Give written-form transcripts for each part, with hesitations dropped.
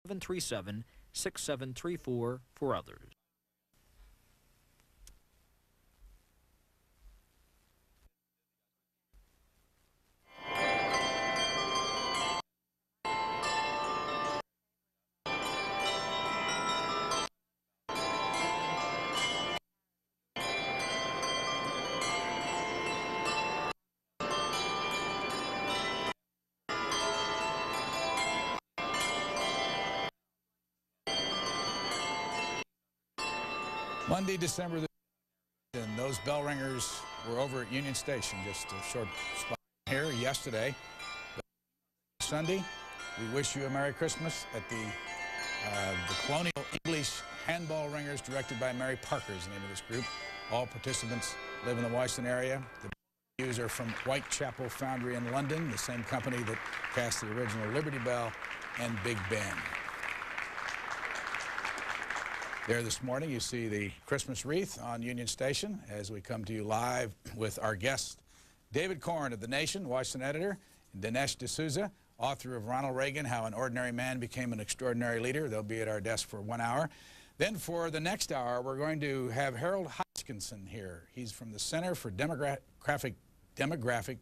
737-6734 for others. Monday, December the 5th, and those bell ringers were over at Union Station, just a short spot here yesterday. Sunday, we wish you a Merry Christmas at the Colonial English Handball Ringers, directed by Mary Parker is the name of this group. All participants live in the Washington area. The bells are from Whitechapel Foundry in London, the same company that cast the original Liberty Bell and Big Ben. There this morning, you see the Christmas wreath on Union Station as we come to you live with our guest, David Corn of The Nation, Washington editor, and Dinesh D'Souza, author of Ronald Reagan, How an Ordinary Man Became an Extraordinary Leader. They'll be at our desk for 1 hour. Then for the next hour, we're going to have Harold Hodgkinson here. He's from the Center for Demographic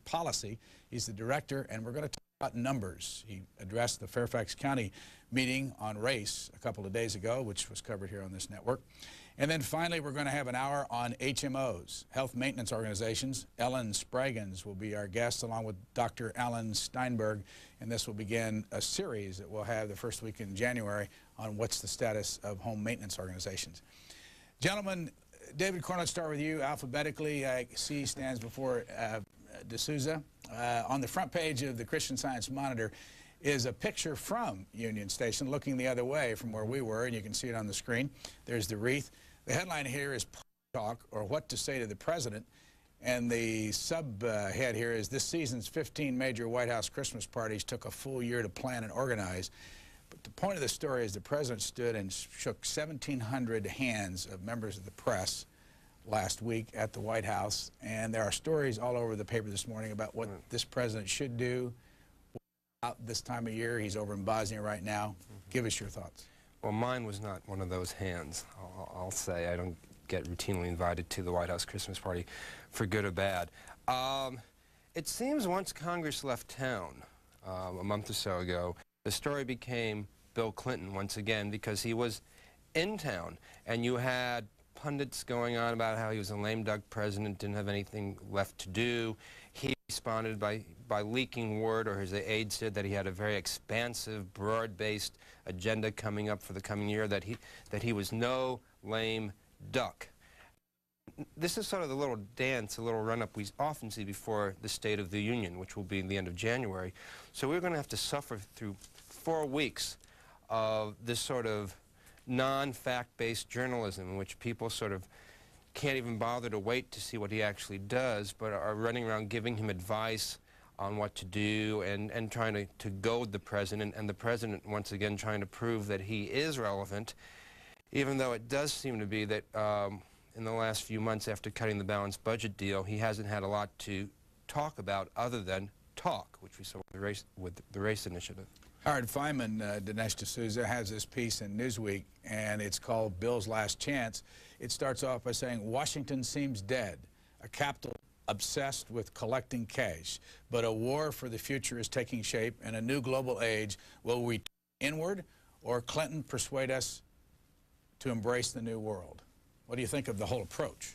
Policy. He's the director, and we're going to talk about numbers. He addressed the Fairfax County meeting on race a couple of days ago, which was covered here on this network. And then finally, we're going to have an hour on HMOs, health maintenance organizations. Ellen Spraggins will be our guest, along with Dr. Alan Steinberg, and this will begin a series that we'll have the first week in January on what's the status of home maintenance organizations. Gentlemen, David Corn, let's start with you alphabetically. C stands before D'Souza. On the front page of the Christian Science Monitor is a picture from Union Station looking the other way from where we were, and you can see it on the screen. There's the wreath. The headline here is Talk, or What to Say to the President, and the subhead here is This season's 15 major White House Christmas parties took a full year to plan and organize. But the point of the story is the President stood and shook 1,700 hands of members of the press last week at the White House, and there are stories all over the paper this morning about what this President should do this time of year. He's over in Bosnia right now. Give us your thoughts. Well, mine was not one of those hands. I'll say I don't get routinely invited to the White House Christmas party for good or bad. It seems once Congress left town a month or so ago, the story became Bill Clinton once again, because he was in town, and you had pundits going on about how he was a lame duck president, didn't have anything left to do. He responded by leaking word, or his aides did, that he had a very expansive, broad-based agenda coming up for the coming year, that he was no lame duck. This is sort of the little dance, a little run-up we often see before the State of the Union, which will be in the end of January. So we're going to have to suffer through 4 weeks of this sort of non-fact-based journalism in which people sort of can't even bother to wait to see what he actually does, but are running around giving him advice on what to do and trying to goad the President, and the President once again trying to prove that he is relevant, even though it does seem to be that in the last few months after cutting the balanced budget deal, he hasn't had a lot to talk about other than talk, which we saw with the race initiative. Howard Feynman, Dinesh D'Souza, has this piece in Newsweek, and it's called Bill's Last Chance. It starts off by saying, Washington seems dead, a capital obsessed with collecting cash, but a war for the future is taking shape, and a new global age. Will we turn inward, or Clinton persuade us to embrace the new world? What do you think of the whole approach?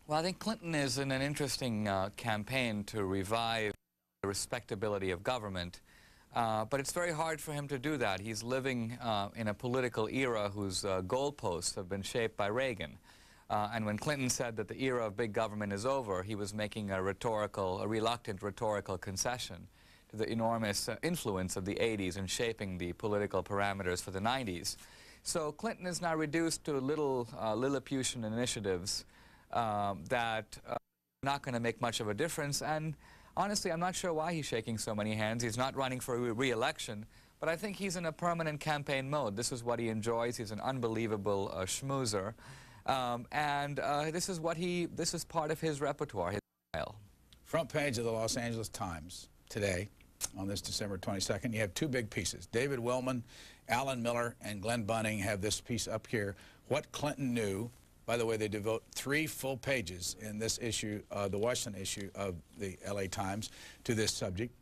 Well, I think Clinton is in an interesting campaign to revive the respectability of government. But it's very hard for him to do that. He's living in a political era whose goalposts have been shaped by Reagan. And when Clinton said that the era of big government is over, he was making a reluctant rhetorical concession to the enormous influence of the 80s in shaping the political parameters for the 90s. So Clinton is now reduced to little Lilliputian initiatives that are not going to make much of a difference. And honestly, I'm not sure why he's shaking so many hands. He's not running for re-election, but I think he's in a permanent campaign mode. This is what he enjoys. He's an unbelievable schmoozer, and this is part of his repertoire, his style. Front page of the Los Angeles Times today, on this December 22nd. You have two big pieces. David Willman, Alan Miller, and Glenn Bunning have this piece up here, What Clinton Knew. By the way, they devote 3 full pages in this issue, the Washington issue of the LA Times, to this subject.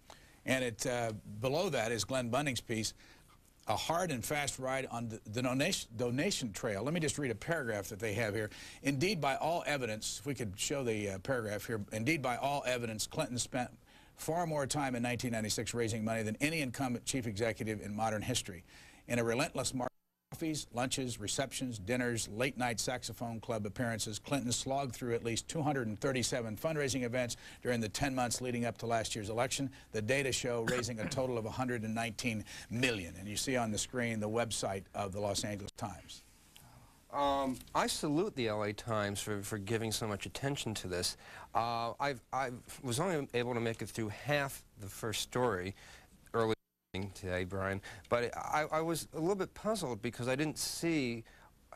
And below that is Glenn Bunning's piece, A Hard and Fast Ride on the Donation Trail. Let me just read a paragraph that they have here. Indeed, by all evidence, if we could show the paragraph here, indeed, by all evidence, Clinton spent far more time in 1996 raising money than any incumbent chief executive in modern history. In a relentless march of coffees, lunches, receptions, dinners, late-night saxophone club appearances, Clinton slogged through at least 237 fundraising events during the 10 months leading up to last year's election. The data show raising a total of $119 million. And you see on the screen the website of the Los Angeles Times. I salute the LA Times for giving so much attention to this. I was only able to make it through half the first story early today, Brian, but I was a little bit puzzled because I didn't see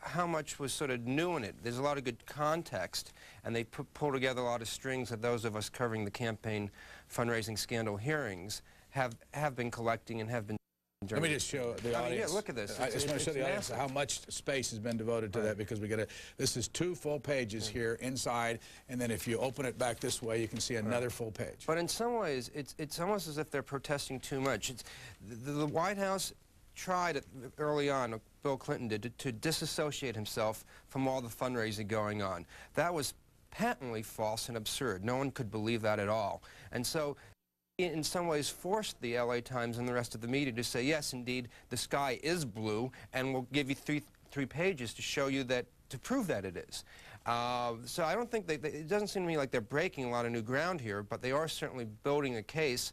how much was sort of new in it. There's a lot of good context, and they pull together a lot of strings that those of us covering the campaign fundraising scandal hearings have been collecting and have been. Let me just show the audience. Yeah, look at this. I just want to show the audience how much space has been devoted to that, because we got to. This is 2 full pages here inside, and then if you open it back this way, you can see another full page. But in some ways, it's almost as if they're protesting too much. The White House tried early on, Bill Clinton did, to disassociate himself from all the fundraising going on. That was patently false and absurd. No one could believe that at all. And so, in some ways, forced the LA Times and the rest of the media to say, yes, indeed, the sky is blue, and we'll give you three pages to show you that, to prove that it is. So I don't think it doesn't seem to me like they're breaking a lot of new ground here, but they are certainly building a case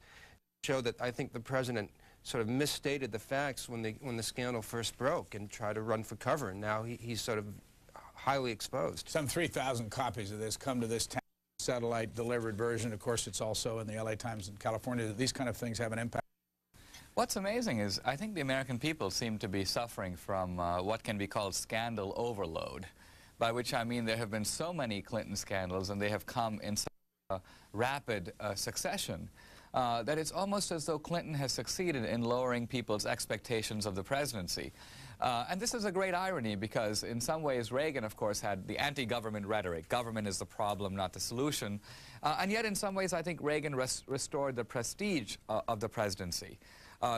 to show that I think the president sort of misstated the facts when the scandal first broke and tried to run for cover, and now he's sort of highly exposed. Some 3,000 copies of this come to this town. Satellite delivered version. Of course, it's also in the LA Times in California. These kind of things have an impact. What's amazing is I think the American people seem to be suffering from what can be called scandal overload, by which I mean there have been so many Clinton scandals and they have come in such a rapid succession that it's almost as though Clinton has succeeded in lowering people's expectations of the presidency. And this is a great irony because in some ways Reagan, of course, had the anti-government rhetoric. Government is the problem, not the solution. And yet in some ways I think Reagan restored the prestige of the presidency.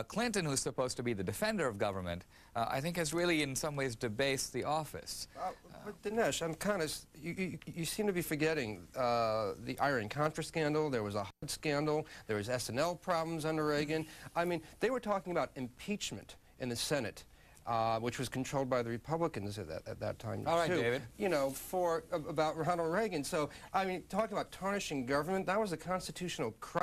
Clinton, who's supposed to be the defender of government, I think has really in some ways debased the office. But Dinesh, I'm kind of, you seem to be forgetting the Iran-Contra scandal. There was a HUD scandal. There was SNL problems under Reagan. I mean, they were talking about impeachment in the Senate. Which was controlled by the Republicans at that time, All right, too. David. You know, about Ronald Reagan. So, I mean, talking about tarnishing government, that was a constitutional crisis.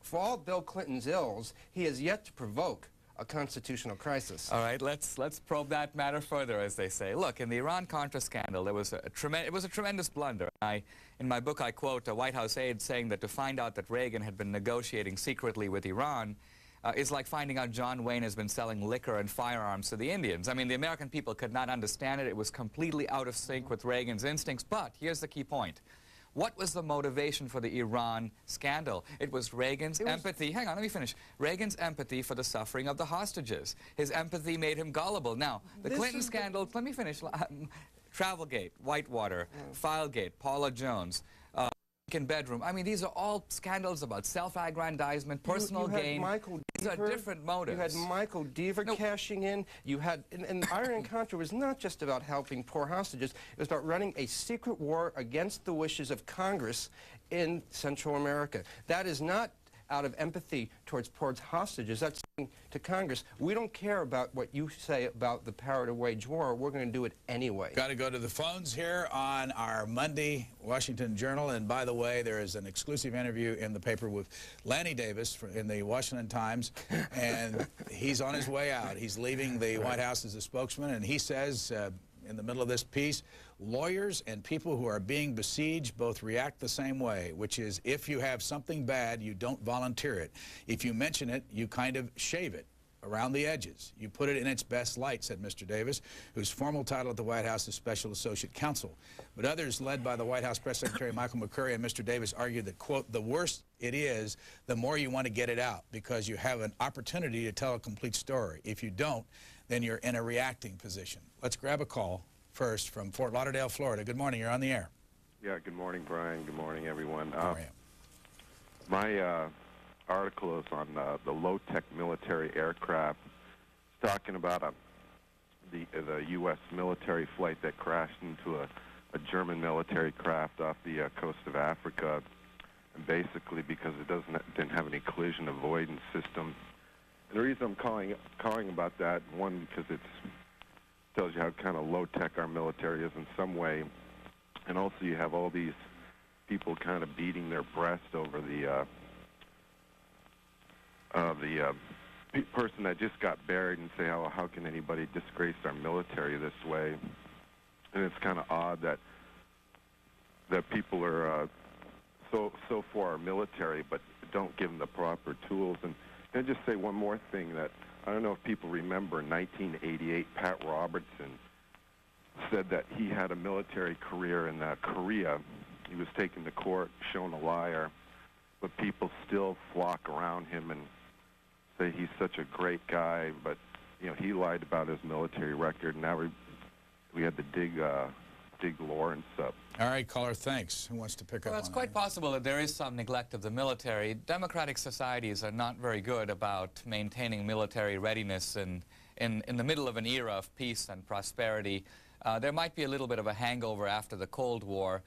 For all Bill Clinton's ills, he has yet to provoke a constitutional crisis. All right, let's probe that matter further, as they say. Look, in the Iran-Contra scandal, it was a tremendous blunder. In my book, I quote a White House aide saying that to find out that Reagan had been negotiating secretly with Iran is like finding out John Wayne has been selling liquor and firearms to the Indians. I mean, the American people could not understand it. It was completely out of sync with Reagan's instincts. But here's the key point. What was the motivation for the Iran scandal? It was Reagan's empathy. Hang on, let me finish. Reagan's empathy for the suffering of the hostages. His empathy made him gullible. Now, the Clinton scandal, let me finish. Travelgate, Whitewater, Filegate, Paula Jones, bedroom. I mean, these are all scandals about self-aggrandizement, personal gain. These are different motives. You had Michael Deaver cashing in. You had, and Iran-Contra was not just about helping poor hostages. It was about running a secret war against the wishes of Congress in Central America. That is not out of empathy towards hostages. That's saying to Congress, we don't care about what you say about the power to wage war. We're going to do it anyway. Got to go to the phones here on our Monday Washington Journal. And by the way, there is an exclusive interview in the paper with Lanny Davis in the Washington Times. And he's on his way out. He's leaving the White House as a spokesman. And he says, in the middle of this piece, lawyers and people who are being besieged both react the same way, which is if you have something bad, you don't volunteer it. If you mention it, you kind of shave it. around the edges. You put it in its best light, said Mr. Davis, whose formal title at the White House is Special Associate Counsel. But others, led by the White House Press Secretary Michael McCurry and Mr. Davis, argued that, quote, the worse it is, the more you want to get it out because you have an opportunity to tell a complete story. If you don't, then you're in a reacting position. Let's grab a call first from Fort Lauderdale, Florida. Good morning. You're on the air. Yeah, good morning, Brian. Good morning, everyone. How are you? My article is on the low-tech military aircraft. It's talking about the U.S. military flight that crashed into a German military craft off the coast of Africa, and basically because it didn't have any collision avoidance system. And the reason I'm calling about that, one, because it tells you how kind of low-tech our military is in some way, and also you have all these people kind of beating their breast over the person that just got buried and say, how can anybody disgrace our military this way? And it's kind of odd that people are so for our military, but don't give them the proper tools. And I'll just say one more thing that I don't know if people remember. In 1988, Pat Robertson said that he had a military career in Korea. He was taken to court, shown a liar, but people still flock around him and say he's such a great guy, but he lied about his military record, and now we had to dig Lawrence up. All right, caller, thanks. Who wants to pick up on that? Well, it's quite possible that there is some neglect of the military. Democratic societies are not very good about maintaining military readiness in the middle of an era of peace and prosperity. There might be a little bit of a hangover after the Cold War.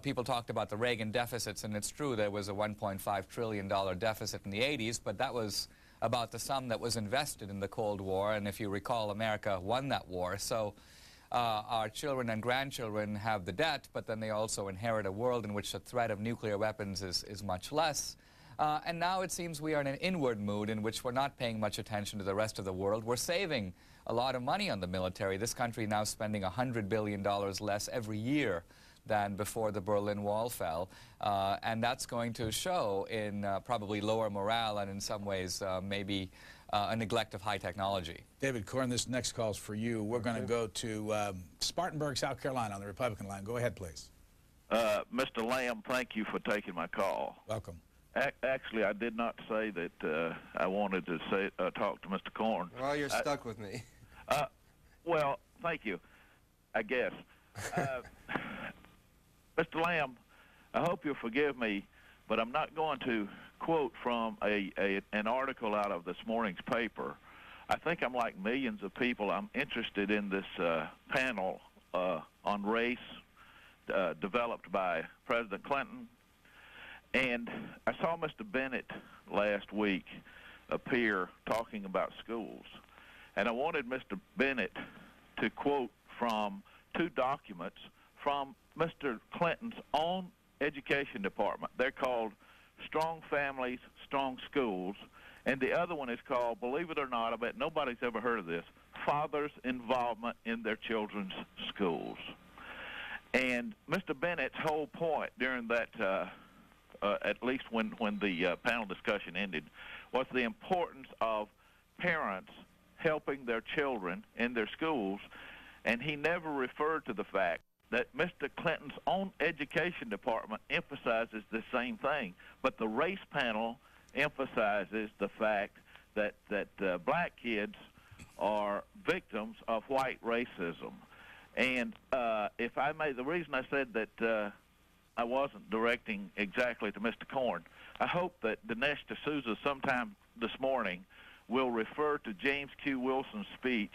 People talked about the Reagan deficits, and it's true there was a $1.5 trillion deficit in the 80s, but that was about the sum that was invested in the Cold War, and if you recall, America won that war. So our children and grandchildren have the debt, but then they also inherit a world in which the threat of nuclear weapons is much less. And now it seems we are in an inward mood in which we're not paying much attention to the rest of the world. We're saving a lot of money on the military. This country now spending $100 billion less every year than before the Berlin Wall fell, and that's going to show in probably lower morale and in some ways maybe a neglect of high technology. David Corn, this next call is for you. We're going to go to Spartanburg, South Carolina on the Republican line. Go ahead, please. Mr. Lamb, thank you for taking my call. Welcome. Actually, I did not say that I wanted to talk to Mr. Corn. Well, you're stuck with me. Well, thank you, I guess. Mr. Lamb, I hope you'll forgive me, but I'm not going to quote from an article out of this morning's paper. I think I'm like millions of people. I'm interested in this panel on race developed by President Clinton. And I saw Mr. Bennett last week appear talking about schools. And I wanted Mr. Bennett to quote from two documents from Mr. Clinton's own education department. They're called Strong Families, Strong Schools. And the other one is called, believe it or not, I bet nobody's ever heard of this, Fathers' Involvement in Their Children's Schools. And Mr. Bennett's whole point during that at least when the panel discussion ended, was the importance of parents helping their children in their schools, and he never referred to the fact that Mr. Clinton's own education department emphasizes the same thing, but the race panel emphasizes the fact that black kids are victims of white racism. And if I may, the reason I said that I wasn't directing exactly to Mr. Corn, I hope that Dinesh D'Souza sometime this morning will refer to James Q. Wilson's speech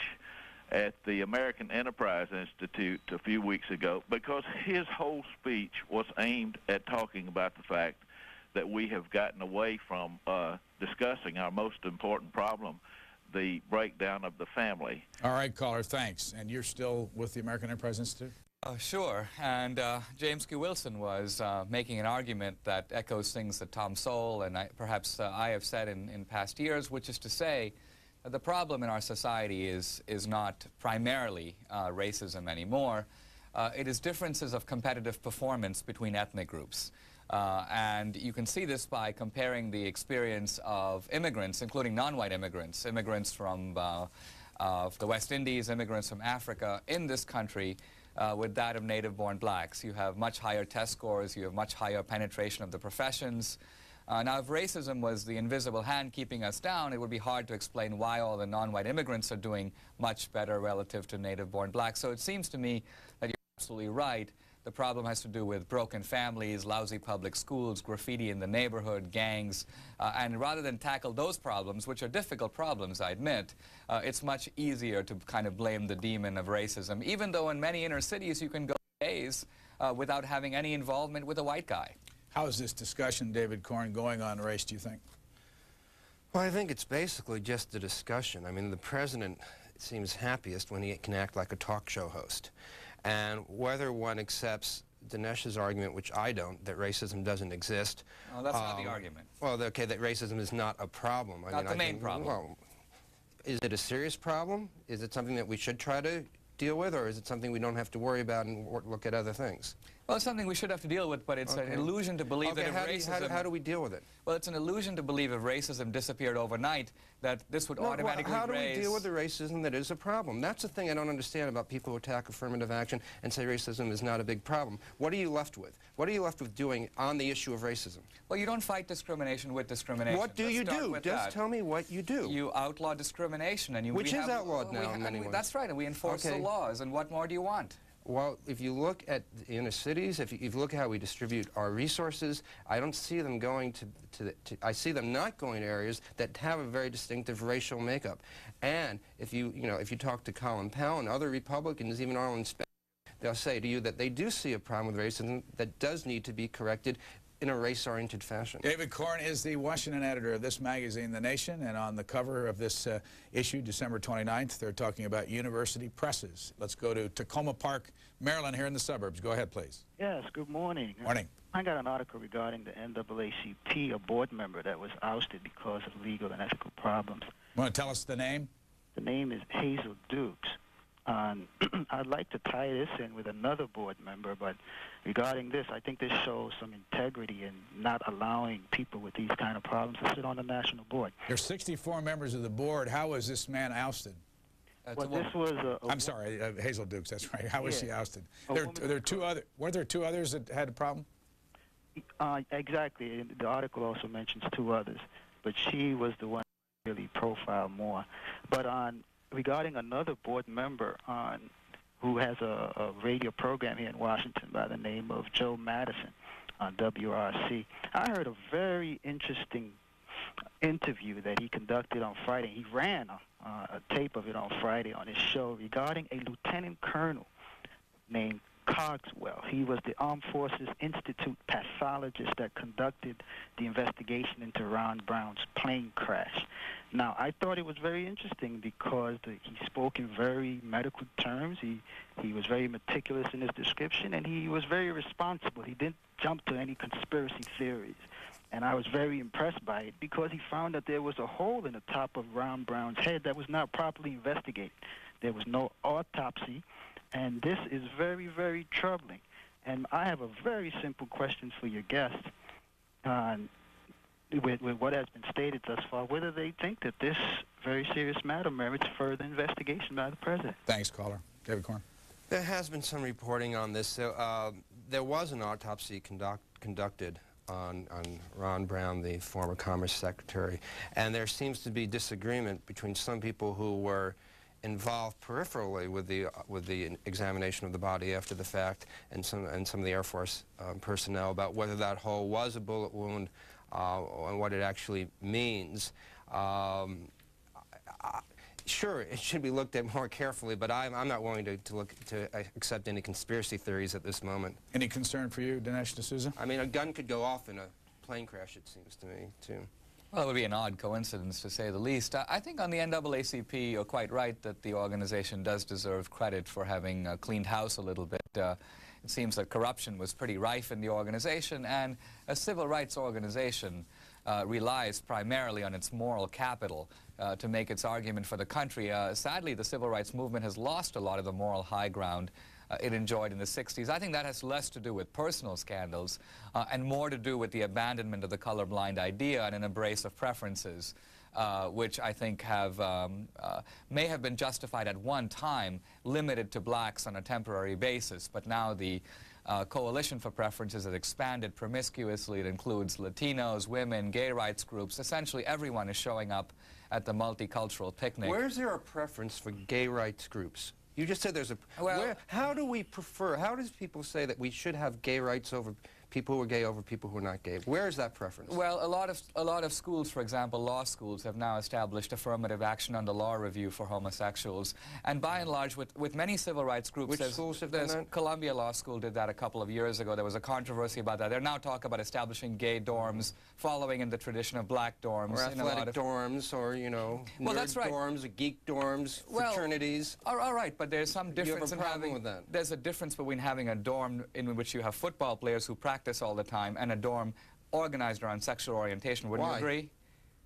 at the American Enterprise Institute a few weeks ago, because his whole speech was aimed at talking about the fact that we have gotten away from discussing our most important problem, the breakdown of the family. All right, caller, thanks. And you're still with the American Enterprise Institute? Sure, and James Q. Wilson was making an argument that echoes things that Tom Sowell and perhaps I have said in past years, which is to say that the problem in our society is not primarily racism anymore. It is differences of competitive performance between ethnic groups. And you can see this by comparing the experience of immigrants, including non-white immigrants, immigrants from the West Indies, immigrants from Africa in this country with that of native-born blacks. You have much higher test scores, you have much higher penetration of the professions. Now, if racism was the invisible hand keeping us down, it would be hard to explain why all the non-white immigrants are doing much better relative to native-born blacks. So it seems to me that you're absolutely right. The problem has to do with broken families, lousy public schools, graffiti in the neighborhood, gangs, and rather than tackle those problems, which are difficult problems, I admit, it's much easier to kind of blame the demon of racism, even though in many inner cities you can go days without having any involvement with a white guy. How is this discussion, David Corn, going on race, do you think? Well, I think it's basically just a discussion. I mean, the president seems happiest when he can act like a talk show host. And whether one accepts Dinesh's argument, which I don't, that racism doesn't exist. Oh, that's not the argument. Well, okay, that racism is not a problem. Not the main problem. Well, is it a serious problem? Is it something that we should try to deal with, or is it something we don't have to worry about and look at other things? Well, it's something we should have to deal with, but it's an illusion to believe that if racism... How do we deal with it? Well, it's an illusion to believe if racism disappeared overnight, that this would automatically how do raise... we deal with the racism that is a problem? That's the thing I don't understand about people who attack affirmative action and say racism is not a big problem. What are you left with? What are you left with doing on the issue of racism? Well, you don't fight discrimination with discrimination. What do you do? Just tell me what you do. You outlaw discrimination, and Which is outlawed now in many ways. That's right, and we enforce the laws, and what more do you want? Well, if you look at the inner cities, if you look at how we distribute our resources, I don't see them going I see them not going to areas that have a very distinctive racial makeup. And if you talk to Colin Powell and other Republicans, even Arlen Spence, they'll say to you that they do see a problem with racism that does need to be corrected in a race-oriented fashion. David Corn is the Washington editor of this magazine, The Nation, and on the cover of this issue, December 29th, they're talking about university presses. Let's go to Tacoma Park, Maryland, here in the suburbs. Go ahead, please. Yes, good morning. Morning. I got an article regarding the NAACP, a board member that was ousted because of legal and ethical problems. Want to tell us the name? The name is Hazel Dukes. I'd like to tie this in with another board member, but regarding this, I think this shows some integrity in not allowing people with these kind of problems to sit on the national board. There are 64 members of the board. How was this man ousted? Well, this was I'm sorry, Hazel Dukes, that's right. How was she ousted? Were there two others that had a problem? Exactly. The article also mentions two others, but she was the one really profiled more. But regarding another board member who has a radio program here in Washington by the name of Joe Madison on WRC, I heard a very interesting interview that he conducted on Friday. He ran a tape of it on Friday on his show regarding a lieutenant colonel named Cogswell. He was the Armed Forces Institute pathologist that conducted the investigation into Ron Brown's plane crash. Now, I thought it was very interesting because he spoke in very medical terms. He was very meticulous in his description, and he was very responsible. He didn't jump to any conspiracy theories. And I was very impressed by it because he found that there was a hole in the top of Ron Brown's head that was not properly investigated. There was no autopsy, and this is very, very troubling. And I have a very simple question for your guest. With what has been stated thus far, whether they think that this very serious matter merits further investigation by the president. Thanks, caller. David Corn. There has been some reporting on this. There was an autopsy conducted on Ron Brown, the former Commerce Secretary, and there seems to be disagreement between some people who were involved peripherally with the examination of the body after the fact, and some of the Air Force personnel about whether that hole was a bullet wound and what it actually means. Sure, it should be looked at more carefully, but I'm not willing to accept any conspiracy theories at this moment. Any concern for you, Dinesh D'Souza? I mean, a gun could go off in a plane crash, it seems to me, too. Well, it would be an odd coincidence, to say the least. I think on the NAACP, you're quite right that the organization does deserve credit for having cleaned house a little bit. It seems that corruption was pretty rife in the organization, and a civil rights organization relies primarily on its moral capital to make its argument for the country. Sadly, the civil rights movement has lost a lot of the moral high ground it enjoyed in the 60s. I think that has less to do with personal scandals and more to do with the abandonment of the colorblind idea and an embrace of preferences, which I think may have been justified at one time, limited to blacks on a temporary basis, but now the Coalition for Preferences has expanded promiscuously. It includes Latinos, women, gay rights groups. Essentially everyone is showing up at the multicultural picnic. Where's there a preference for gay rights groups? You just said there's a... Well, how do we prefer, how does people say that we should have gay rights over people who are gay over people who are not gay? Where is that preference? Well, a lot of schools, for example, law schools, have now established affirmative action on the law review for homosexuals. And by and large, with many civil rights groups... Which schools have done that? Columbia Law School did that a couple of years ago. There was a controversy about that. They're now talking about establishing gay dorms, following in the tradition of black dorms. Or athletic dorms, or, you know, well, nerd that's right. dorms, or geek dorms, fraternities. All right, but there's some difference in having... with that? There's a difference between having a dorm in which you have football players who practice all the time and a dorm organized around sexual orientation. Wouldn't you agree?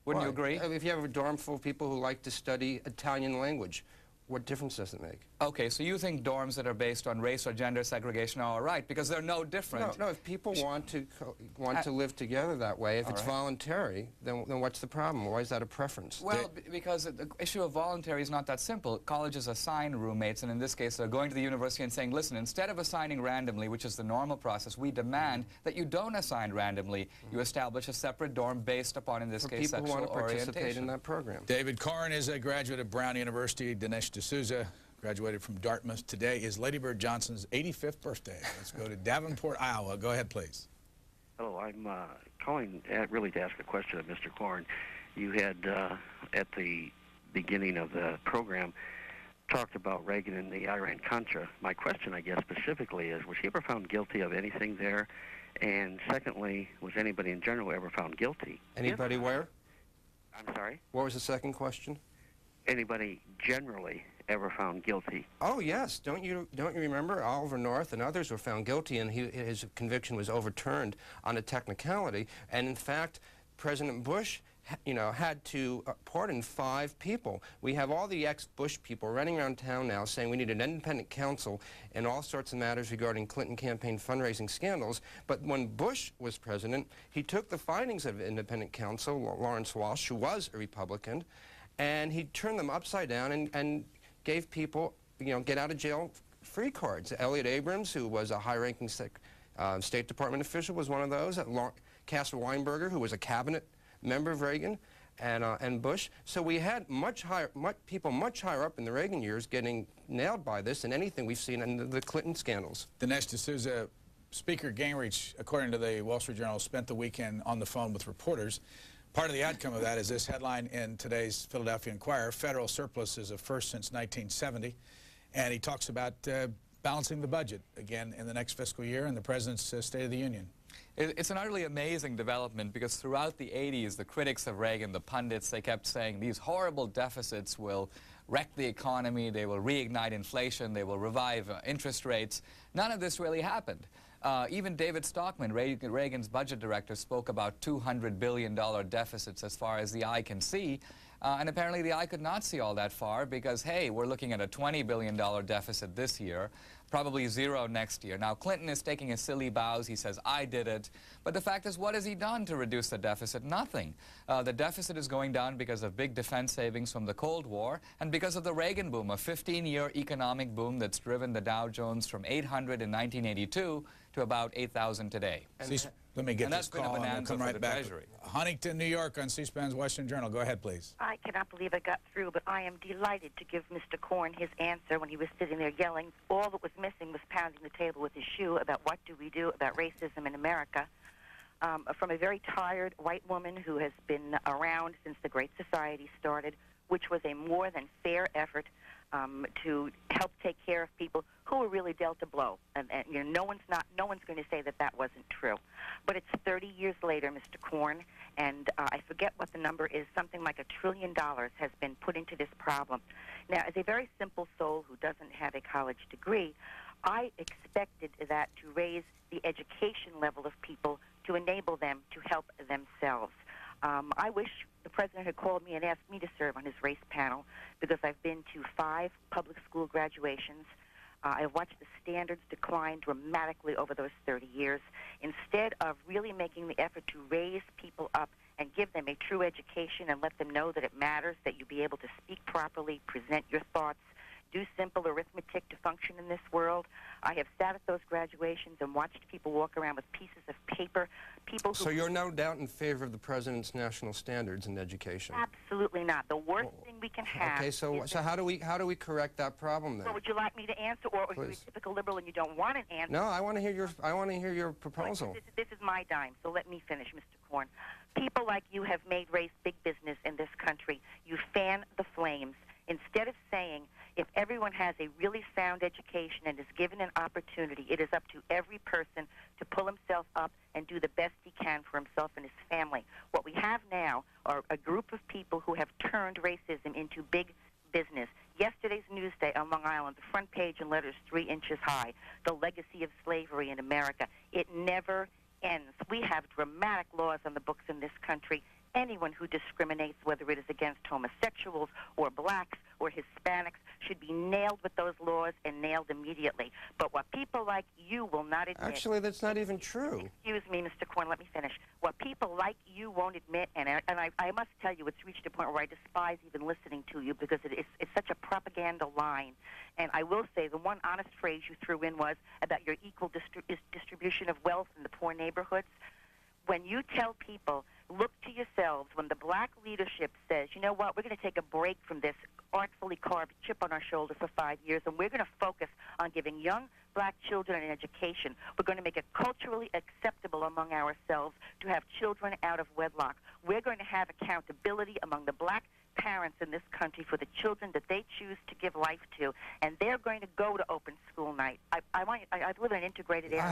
Wouldn't you agree? If you have a dorm full of people who like to study Italian language, what difference does it make? Okay, so you think dorms that are based on race or gender segregation are all right because they're no different. No, if people want to live together that way, if it's voluntary, then what's the problem? Why is that a preference? Well, because the issue of voluntary is not that simple. Colleges assign roommates, and in this case, they're going to the university and saying, listen, instead of assigning randomly, which is the normal process, we demand that you don't assign randomly. You establish a separate dorm based upon, in this case, sexual orientation. People want to participate in that program. David Korn is a graduate of Brown University. Dinesh D'Souza graduated from Dartmouth. Today is Lady Bird Johnson's 85th birthday. Let's go to Davenport, Iowa. Go ahead, please. Hello, I'm calling really to ask a question of Mr. Korn. You had, at the beginning of the program, talked about Reagan and the Iran-Contra. My question, I guess, specifically is, was he ever found guilty of anything there? And secondly, was anybody in general ever found guilty? Anybody where? I'm sorry? What was the second question? Anybody generally ever found guilty? Oh yes, don't you remember Oliver North and others were found guilty, and his conviction was overturned on a technicality. And in fact, President Bush, had to pardon 5 people. We have all the ex-Bush people running around town now saying we need an independent counsel in all sorts of matters regarding Clinton campaign fundraising scandals. But when Bush was president, he took the findings of independent counsel, Lawrence Walsh, who was a Republican, and he turned them upside down and gave people, get out of jail free cards. Elliot Abrams, who was a high-ranking State Department official, was one of those. Caspar Weinberger, who was a cabinet member of Reagan and Bush. So we had people much higher up in the Reagan years getting nailed by this than anything we've seen in the Clinton scandals. Dinesh D'Souza, Speaker Gingrich, according to the Wall Street Journal, spent the weekend on the phone with reporters. Part of the outcome of that is this headline in today's Philadelphia Inquirer: federal surplus is a first since 1970. And he talks about balancing the budget again in the next fiscal year in the President's State of the Union. It's an utterly amazing development because throughout the 80s, the critics of Reagan, the pundits, they kept saying these horrible deficits will wreck the economy, they will reignite inflation, they will revive interest rates. None of this really happened. Even David Stockman, Reagan's budget director, spoke about $200 billion deficits as far as the eye can see. And apparently the eye could not see all that far because, hey, we're looking at a $20 billion deficit this year, probably 0 next year. Now, Clinton is taking his silly bows. He says, I did it. But the fact is, what has he done to reduce the deficit? Nothing. The deficit is going down because of big defense savings from the Cold War and because of the Reagan boom, a 15-year economic boom that's driven the Dow Jones from 800 in 1982 to about 8,000 today. Let me get this call and we'll come right back. Treasury. Huntington, New York, on C-SPAN's Washington Journal. Go ahead, please. I cannot believe I got through, but I am delighted to give Mr. Korn his answer when he was sitting there yelling. All that was missing was pounding the table with his shoe about what do we do about racism in America. From a very tired white woman who has been around since the Great Society started, which was a more than fair effort to help take care of people who were really dealt a blow. And no one's going to say that that wasn't true. But it's 30 years later, Mr. Korn, and I forget what the number is. Something like $1 trillion has been put into this problem. Now, as a very simple soul who doesn't have a college degree, I expected that to raise the education level of people to enable them to help themselves. I wish the President had called me and asked me to serve on his race panel because I've been to 5 public school graduations. I've watched the standards decline dramatically over those 30 years. Instead of really making the effort to raise people up and give them a true education and let them know that it matters, that you be able to speak properly, present your thoughts, do simple arithmetic to function in this world. I have sat at those graduations and watched people walk around with pieces of paper. People who... So you're no doubt in favor of the president's national standards in education? Absolutely not. The worst thing we can have... Okay, so how do we correct that problem then? Well, would you like me to answer, or are you a typical liberal and you don't want an answer? No, I want to hear your proposal. This is my dime, so let me finish, Mr. Korn. People like you have made race big business in this country. You fan the flames. Instead of saying, if everyone has a really sound education and is given an opportunity, it is up to every person to pull himself up and do the best he can for himself and his family. What we have now are a group of people who have turned racism into big business. Yesterday's Newsday on Long Island, the front page in letters 3 inches high, the legacy of slavery in America. It never ends. We have dramatic laws on the books in this country. Anyone who discriminates, whether it is against homosexuals or blacks or Hispanics, should be nailed with those laws and nailed immediately. But what people like you will not admit... Actually, that's not even true. Excuse me, Mr. Korn, let me finish. What people like you won't admit, and I must tell you, it's reached a point where I despise even listening to you because it's such a propaganda line. And I will say the one honest phrase you threw in was about your equal distribution of wealth in the poor neighborhoods. When you tell people, look to yourselves, when the black leadership says, you know what, we're going to take a break from this artfully carved chip on our shoulder for 5 years, and we're going to focus on giving young black children an education. We're going to make it culturally acceptable among ourselves to have children out of wedlock. We're going to have accountability among the black parents in this country for the children that they choose to give life to, and they're going to go to open school night. I live in an integrated area.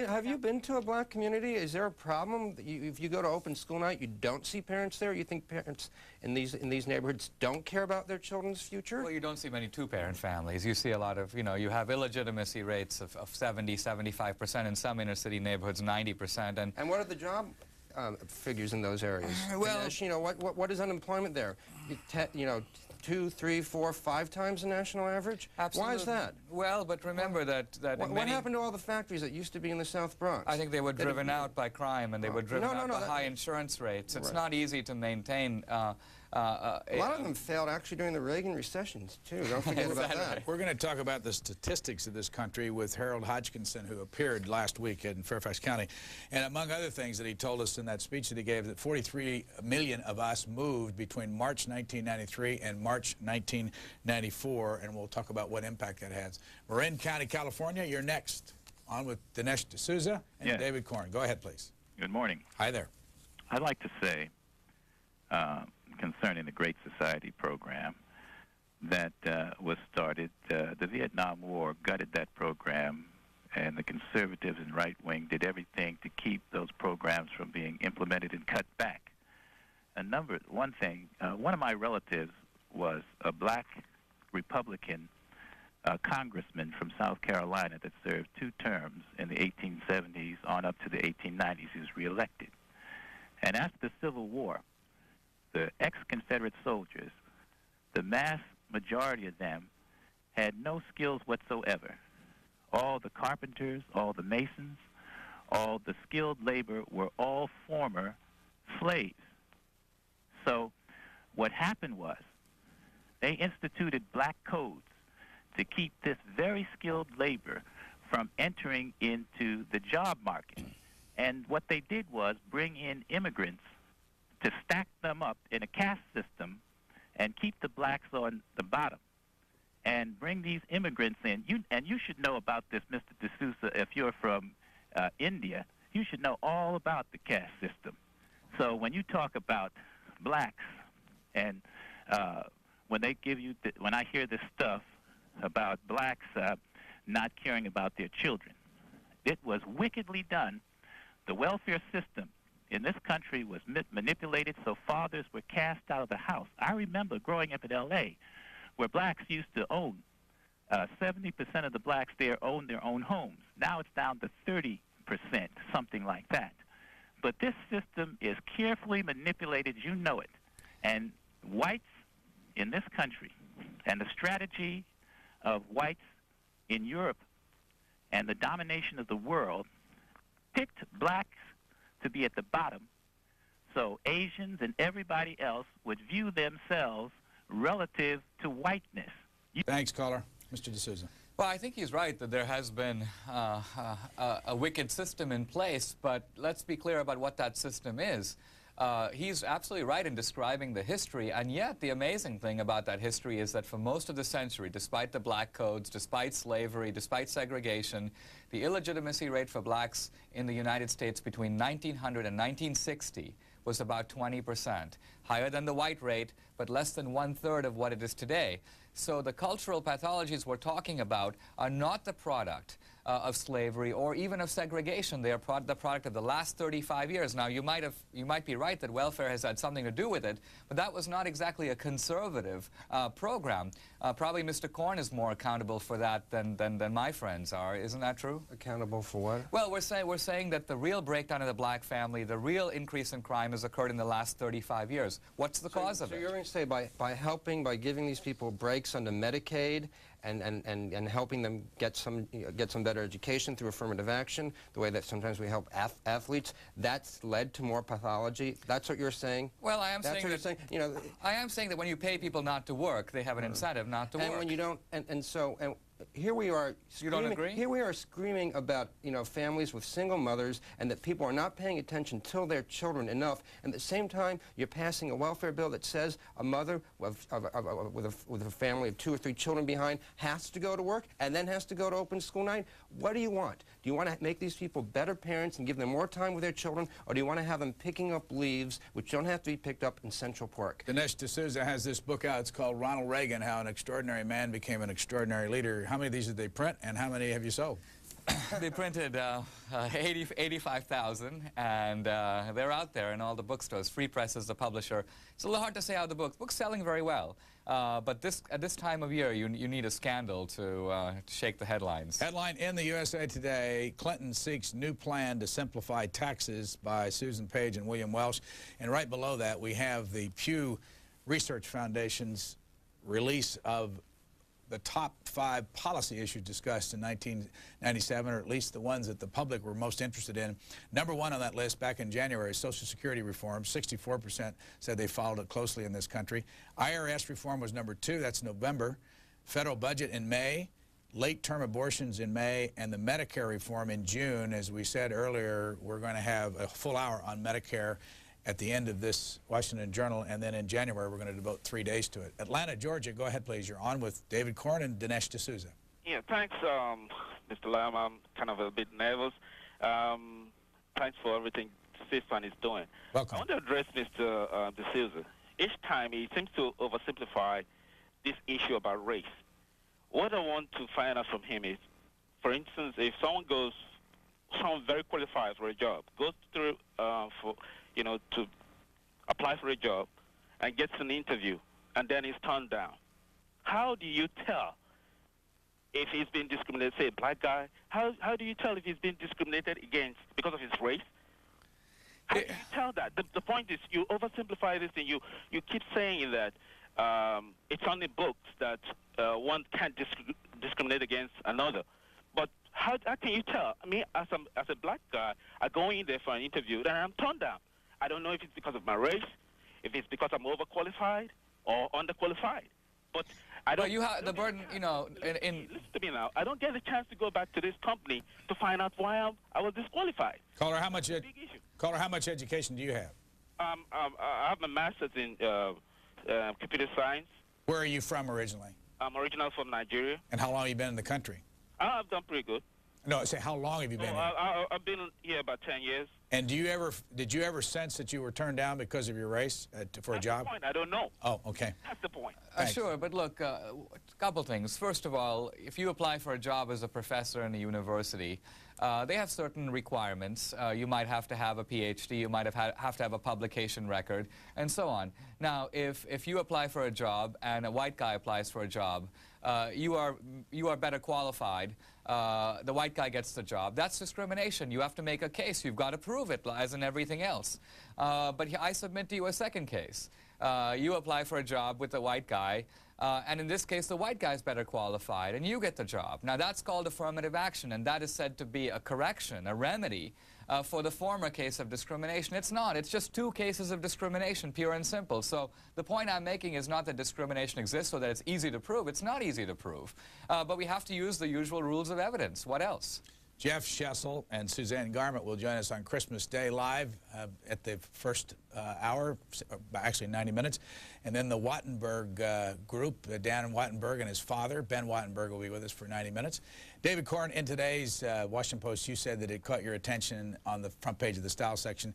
Have you been to a black community? Is there a problem that if you go to open school night, you don't see parents there? You think parents in these neighborhoods don't care about their children's future? Well, you don't see many two-parent families. You see a lot of, you have illegitimacy rates of 70, 75%, in some inner-city neighborhoods 90%. And what are the job figures in those areas? Well, Dinesh, what is unemployment there? 2, 3, 4, 5 times the national average? Absolutely. Why is that? Well, but remember that what happened to all the factories that used to be in the South Bronx? I think they were driven out by crime, and they were driven out by high insurance rates. It's not easy to maintain. A lot of them failed actually during the Reagan recessions, too. Don't forget about that. We're going to talk about the statistics of this country with Harold Hodgkinson, who appeared last week in Fairfax County. And among other things that he told us in that speech that he gave, that 43 million of us moved between March 1993 and March 1994. And we'll talk about what impact that has. Marin County, California, you're next. On with Dinesh D'Souza and David Korn. Go ahead, please. Good morning. Hi there. I'd like to say, concerning the Great Society program that was started, the Vietnam War gutted that program, and the conservatives and right wing did everything to keep those programs from being implemented and cut back. One of my relatives was a black Republican congressman from South Carolina that served 2 terms in the 1870s on up to the 1890s. He was reelected. And after the Civil War, the ex-Confederate soldiers, the mass majority of them had no skills whatsoever. All the carpenters, all the masons, all the skilled labor were all former slaves. So what happened was they instituted black codes to keep this very skilled labor from entering into the job market. And what they did was bring in immigrants to stack them up in a caste system and keep the blacks on the bottom and bring these immigrants in. You should know about this, Mr. D'Souza, if you're from India. You should know all about the caste system. So when you talk about blacks and when I hear this stuff about blacks not caring about their children, it was wickedly done. The welfare system in this country was manipulated, so fathers were cast out of the house. I remember growing up in L.A., where blacks used to own, 70% of the blacks there owned their own homes. Now it's down to 30%, something like that. But this system is carefully manipulated, you know it. And whites in this country, and the strategy of whites in Europe and the domination of the world picked blacks to be at the bottom, so Asians and everybody else would view themselves relative to whiteness. Thanks, caller. Mr. D'Souza. Well, I think he's right that there has been a wicked system in place, but let's be clear about what that system is. He's absolutely right in describing the history, and yet the amazing thing about that history is that for most of the century, despite the black codes, despite slavery, despite segregation, the illegitimacy rate for blacks in the United States between 1900 and 1960 was about 20%, higher than the white rate, but less than 1/3 of what it is today. So the cultural pathologies we're talking about are not the product of slavery or even of segregation. They are the product of the last 35 years. Now, you might be right that welfare has had something to do with it, but that was not exactly a conservative program. Probably Mr. Korn is more accountable for that than my friends are. Isn't that true? Accountable for what? Well, we're saying that the real breakdown of the black family, the real increase in crime has occurred in the last 35 years. What's the cause of it? So you're going to say by giving these people breaks under Medicaid and helping them get some better education through affirmative action, the way that sometimes we help athletes, that's led to more pathology. That's what you're saying? Well, I am saying that, you know, I am saying that when you pay people not to work, they have an incentive not to work. And when you don't, so here we are. You don't agree? Here we are screaming about, you know, families with single mothers and that people are not paying attention to their children enough. And at the same time, you're passing a welfare bill that says a mother with a family of 2 or 3 children behind has to go to work and then has to go to open school night. What do you want? Do you want to make these people better parents and give them more time with their children, or do you want to have them picking up leaves which don't have to be picked up in Central Park? Dinesh D'Souza has this book out. It's called Ronald Reagan, How an Extraordinary Man Became an Extraordinary Leader. How many of these did they print, and how many have you sold? They printed 85,000, and they're out there in all the bookstores. Free Press is the publisher. It's a little hard to say how the book's selling very well. But at this time of year, you need a scandal to shake the headlines. Headline in the USA Today, Clinton seeks new plan to simplify taxes, by Susan Page and William Welsh. And right below that, we have the Pew Research Foundation's release of the top 5 policy issues discussed in 1997, or at least the ones that the public were most interested in. Number 1 on that list back in January, Social Security reform. 64% said they followed it closely in this country. IRS reform was number 2. That's November. Federal budget in May. Late-term abortions in May, and the Medicare reform in June. As we said earlier, we're going to have a full hour on Medicare at the end of this Washington Journal, and then in January we're going to devote 3 days to it. Atlanta, Georgia, go ahead, please. You're on with David Korn and Dinesh D'Souza. Yeah, thanks, Mr. Lam. I'm kind of a bit nervous. Thanks for everything Stefan is doing. Welcome. I want to address Mr. D'Souza. Each time he seems to oversimplify this issue about race. What I want to find out from him is, for instance, if someone very qualified for a job, goes through to apply for a job and gets an interview and then is turned down. How do you tell if he's been discriminated, say a black guy? How do you tell if he's been discriminated against because of his race? How do you tell that? The point is, you oversimplify this and you keep saying that it's on the books that one can't discriminate against another. But how can you tell? I mean, as a black guy, I go in there for an interview and I'm turned down. I don't know if it's because of my race, if it's because I'm overqualified or underqualified. But I don't. But you have the burden, you know. Listen to me now. I don't get a chance to go back to this company to find out why I was disqualified. Caller, how much education do you have? I have my master's in computer science. Where are you from originally? I'm originally from Nigeria. And how long have you been in the country? I've done pretty good. No, I say, how long have you been here? I've been here about 10 years. And did you ever sense that you were turned down because of your race for a job? That's the point. I don't know. Oh, okay. That's the point. Sure, but look, a couple things. First of all, if you apply for a job as a professor in a university, they have certain requirements. You might have to have a PhD, you might have to have a publication record, and so on. Now, if you apply for a job and a white guy applies for a job, you are better qualified. The white guy gets the job. That's discrimination. You have to make a case. You've got to prove it, as in everything else. But I submit to you a second case. You apply for a job with a white guy. And in this case, the white guy's better qualified, and you get the job. Now, that's called affirmative action, and that is said to be a correction, a remedy for the former case of discrimination. It's not. It's just two cases of discrimination, pure and simple. So the point I'm making is not that discrimination exists or that it's easy to prove. It's not easy to prove. But we have to use the usual rules of evidence. What else? Jeff Schessel and Suzanne Garment will join us on Christmas Day live at the first hour, actually 90 minutes. And then the Wattenberg group, Dan Wattenberg and his father, Ben Wattenberg, will be with us for 90 minutes. David Corn, in today's Washington Post, you said that it caught your attention on the front page of the style section.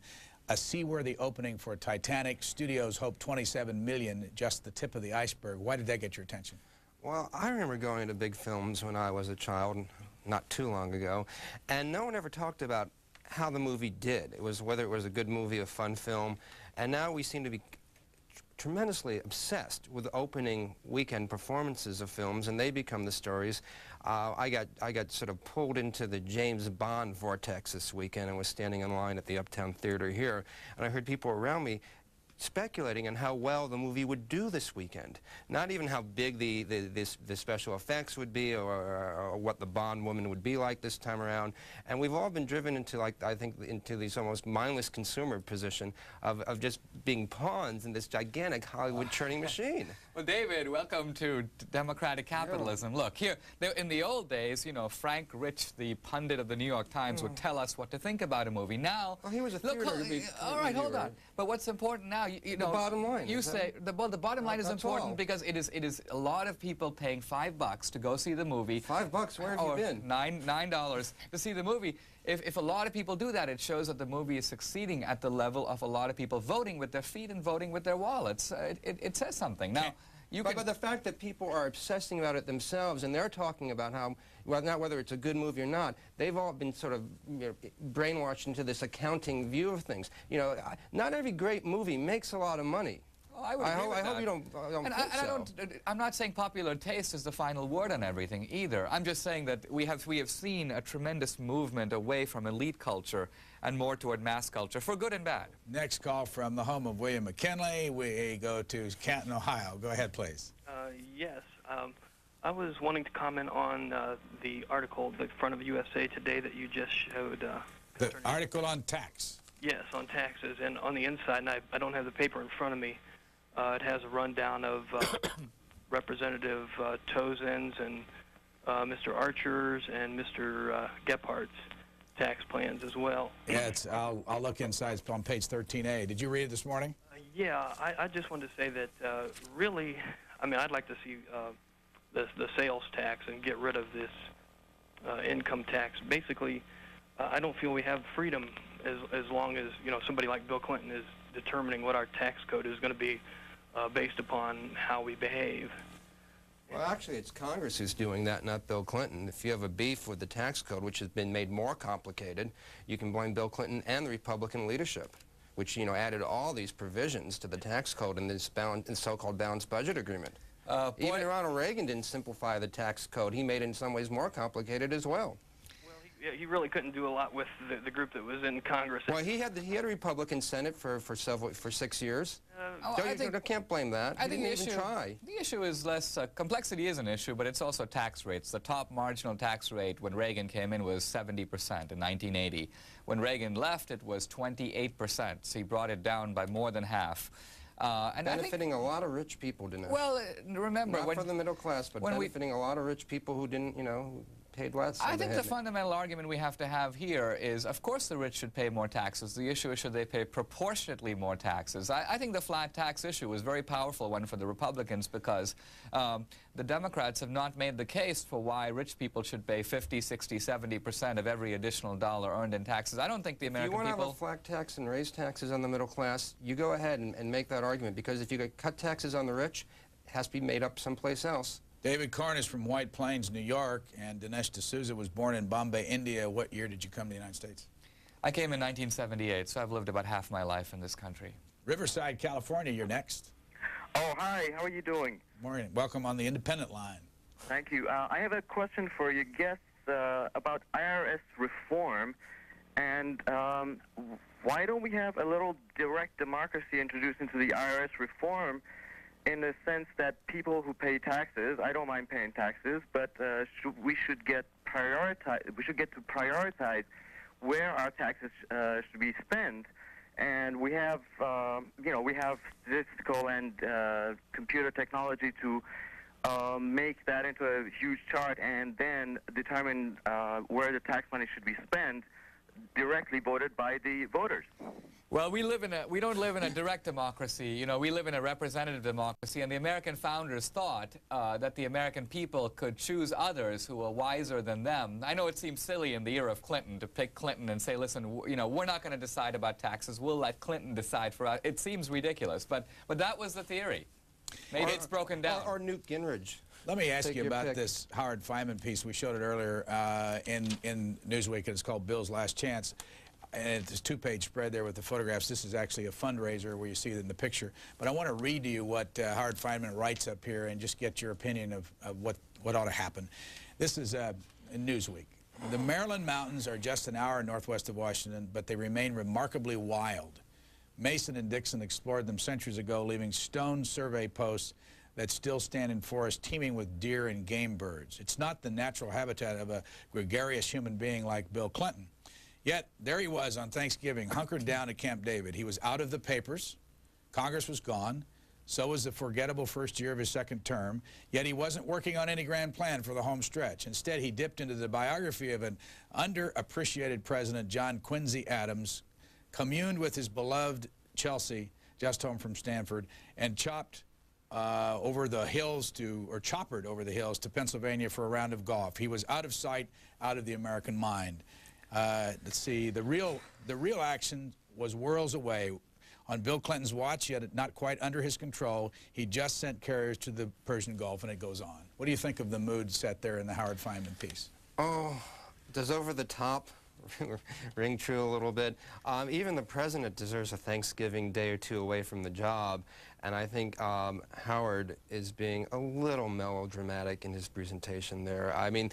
A seaworthy opening for Titanic. Studios hope $27 million, just the tip of the iceberg. Why did that get your attention? Well, I remember going to big films when I was a child, not too long ago, and no one ever talked about how the movie did. It was whether it was a good movie, a fun film, and now we seem to be tremendously obsessed with opening weekend performances of films, and they become the stories. I got sort of pulled into the James Bond vortex this weekend and was standing in line at the Uptown Theater here, and I heard people around me speculating on how well the movie would do this weekend. Not even how big the special effects would be or what the Bond woman would be like this time around. And we've all been driven into, like, I think, into this almost mindless consumer position of just being pawns in this gigantic Hollywood churning machine. Well, David, welcome to democratic capitalism. Yeah. Look, here, in the old days, you know, Frank Rich, the pundit of the New York Times, would tell us what to think about a movie. Now, well, he was a theater all right, hold on. But what's important now, you know, the bottom line. You say the bottom line is important because it is a lot of people paying $5 to go see the movie. $5? Where have you been? $9 to see the movie. If a lot of people do that, it shows that the movie is succeeding at the level of a lot of people voting with their feet and voting with their wallets. It says something. Now, but the fact that people are obsessing about it themselves, and they're talking about how, well, not whether it's a good movie or not, they've all been sort of, you know, brainwashed into this accounting view of things. You know, not every great movie makes a lot of money. Well, I would agree with that. I hope you don't think so. I'm not saying popular taste is the final word on everything either. I'm just saying that we have seen a tremendous movement away from elite culture and more toward mass culture, for good and bad. Next call from the home of William McKinley. We go to Canton, Ohio. Go ahead, please. Yes. I was wanting to comment on the article, the front of USA Today that you just showed. The article on tax. Yes, on taxes. And on the inside, and I don't have the paper in front of me, it has a rundown of Representative Tozen's and Mr. Archer's and Mr. Gephardt's tax plans as well. Yeah, I'll look inside. It's on page 13A. Did you read it this morning? Yeah, I just wanted to say that really, I mean, I'd like to see the sales tax and get rid of this income tax. Basically, I don't feel we have freedom as long as, you know, somebody like Bill Clinton is determining what our tax code is going to be based upon how we behave. Well, actually, it's Congress who's doing that, not Bill Clinton. If you have a beef with the tax code, which has been made more complicated, you can blame Bill Clinton and the Republican leadership, which, you know, added all these provisions to the tax code in this so-called balanced budget agreement. Even Ronald Reagan didn't simplify the tax code. He made it in some ways more complicated as well. He really couldn't do a lot with the group that was in Congress. Well, he had a Republican Senate for 6 years. I can't blame that. I think the issue is less complexity is an issue, but it's also tax rates. The top marginal tax rate when Reagan came in was 70% in 1980. When Reagan left, it was 28%. So he brought it down by more than half. And benefiting a lot of rich people, Dinesh. Well, remember, not for the middle class, but benefiting a lot of rich people who didn't, you know, paid less. I think the fundamental argument we have to have here is, of course, the rich should pay more taxes. The issue is, should they pay proportionately more taxes? I think the flat tax issue was a very powerful one for the Republicans because the Democrats have not made the case for why rich people should pay 50, 60, 70% of every additional dollar earned in taxes. I don't think the American people... If you want to have a flat tax and raise taxes on the middle class, you go ahead and make that argument, because if you cut taxes on the rich, it has to be made up someplace else. David Corn is from White Plains, New York, and Dinesh D'Souza was born in Bombay, India. What year did you come to the United States? I came in 1978, so I've lived about half my life in this country. Riverside, California, you're next. Oh, hi. How are you doing? Morning. Welcome on the Independent Line. Thank you. I have a question for your guests about IRS reform, and why don't we have a little direct democracy introduced into the IRS reform in the sense that people who pay taxes, I don't mind paying taxes, but we should get to prioritize where our taxes should be spent. And we have, we have statistical and computer technology to make that into a huge chart and then determine where the tax money should be spent, directly voted by the voters. Well, we don't live in a direct democracy. You know, we live in a representative democracy, and the American founders thought that the American people could choose others who were wiser than them. I know it seems silly in the era of Clinton to pick Clinton and say, listen, you know, we're not going to decide about taxes. We'll let Clinton decide for us. It seems ridiculous, but that was the theory. Maybe it's broken down. Or Newt Gingrich. Let me ask you about this Howard Fineman piece. We showed it earlier in Newsweek, and it's called Bill's Last Chance. And it's a two-page spread there with the photographs. This is actually a fundraiser where you see it in the picture. But I want to read to you what Howard Fineman writes up here and just get your opinion of what ought to happen. This is in Newsweek. The Maryland mountains are just an hour northwest of Washington, but they remain remarkably wild. Mason and Dixon explored them centuries ago, leaving stone survey posts that still stand in forests teeming with deer and game birds. It's not the natural habitat of a gregarious human being like Bill Clinton. Yet, there he was on Thanksgiving, hunkered down at Camp David. He was out of the papers. Congress was gone. So was the forgettable first year of his second term. Yet he wasn't working on any grand plan for the home stretch. Instead, he dipped into the biography of an underappreciated president, John Quincy Adams, communed with his beloved Chelsea, just home from Stanford, and choppered over the hills to Pennsylvania for a round of golf. He was out of sight, out of the American mind. Let's see, the real action was worlds away. On Bill Clinton's watch, yet not quite under his control, he just sent carriers to the Persian Gulf, and it goes on. What do you think of the mood set there in the Howard Fineman piece? Oh, does over the top ring true a little bit? Even the president deserves a Thanksgiving day or two away from the job, and I think Howard is being a little melodramatic in his presentation there. I mean,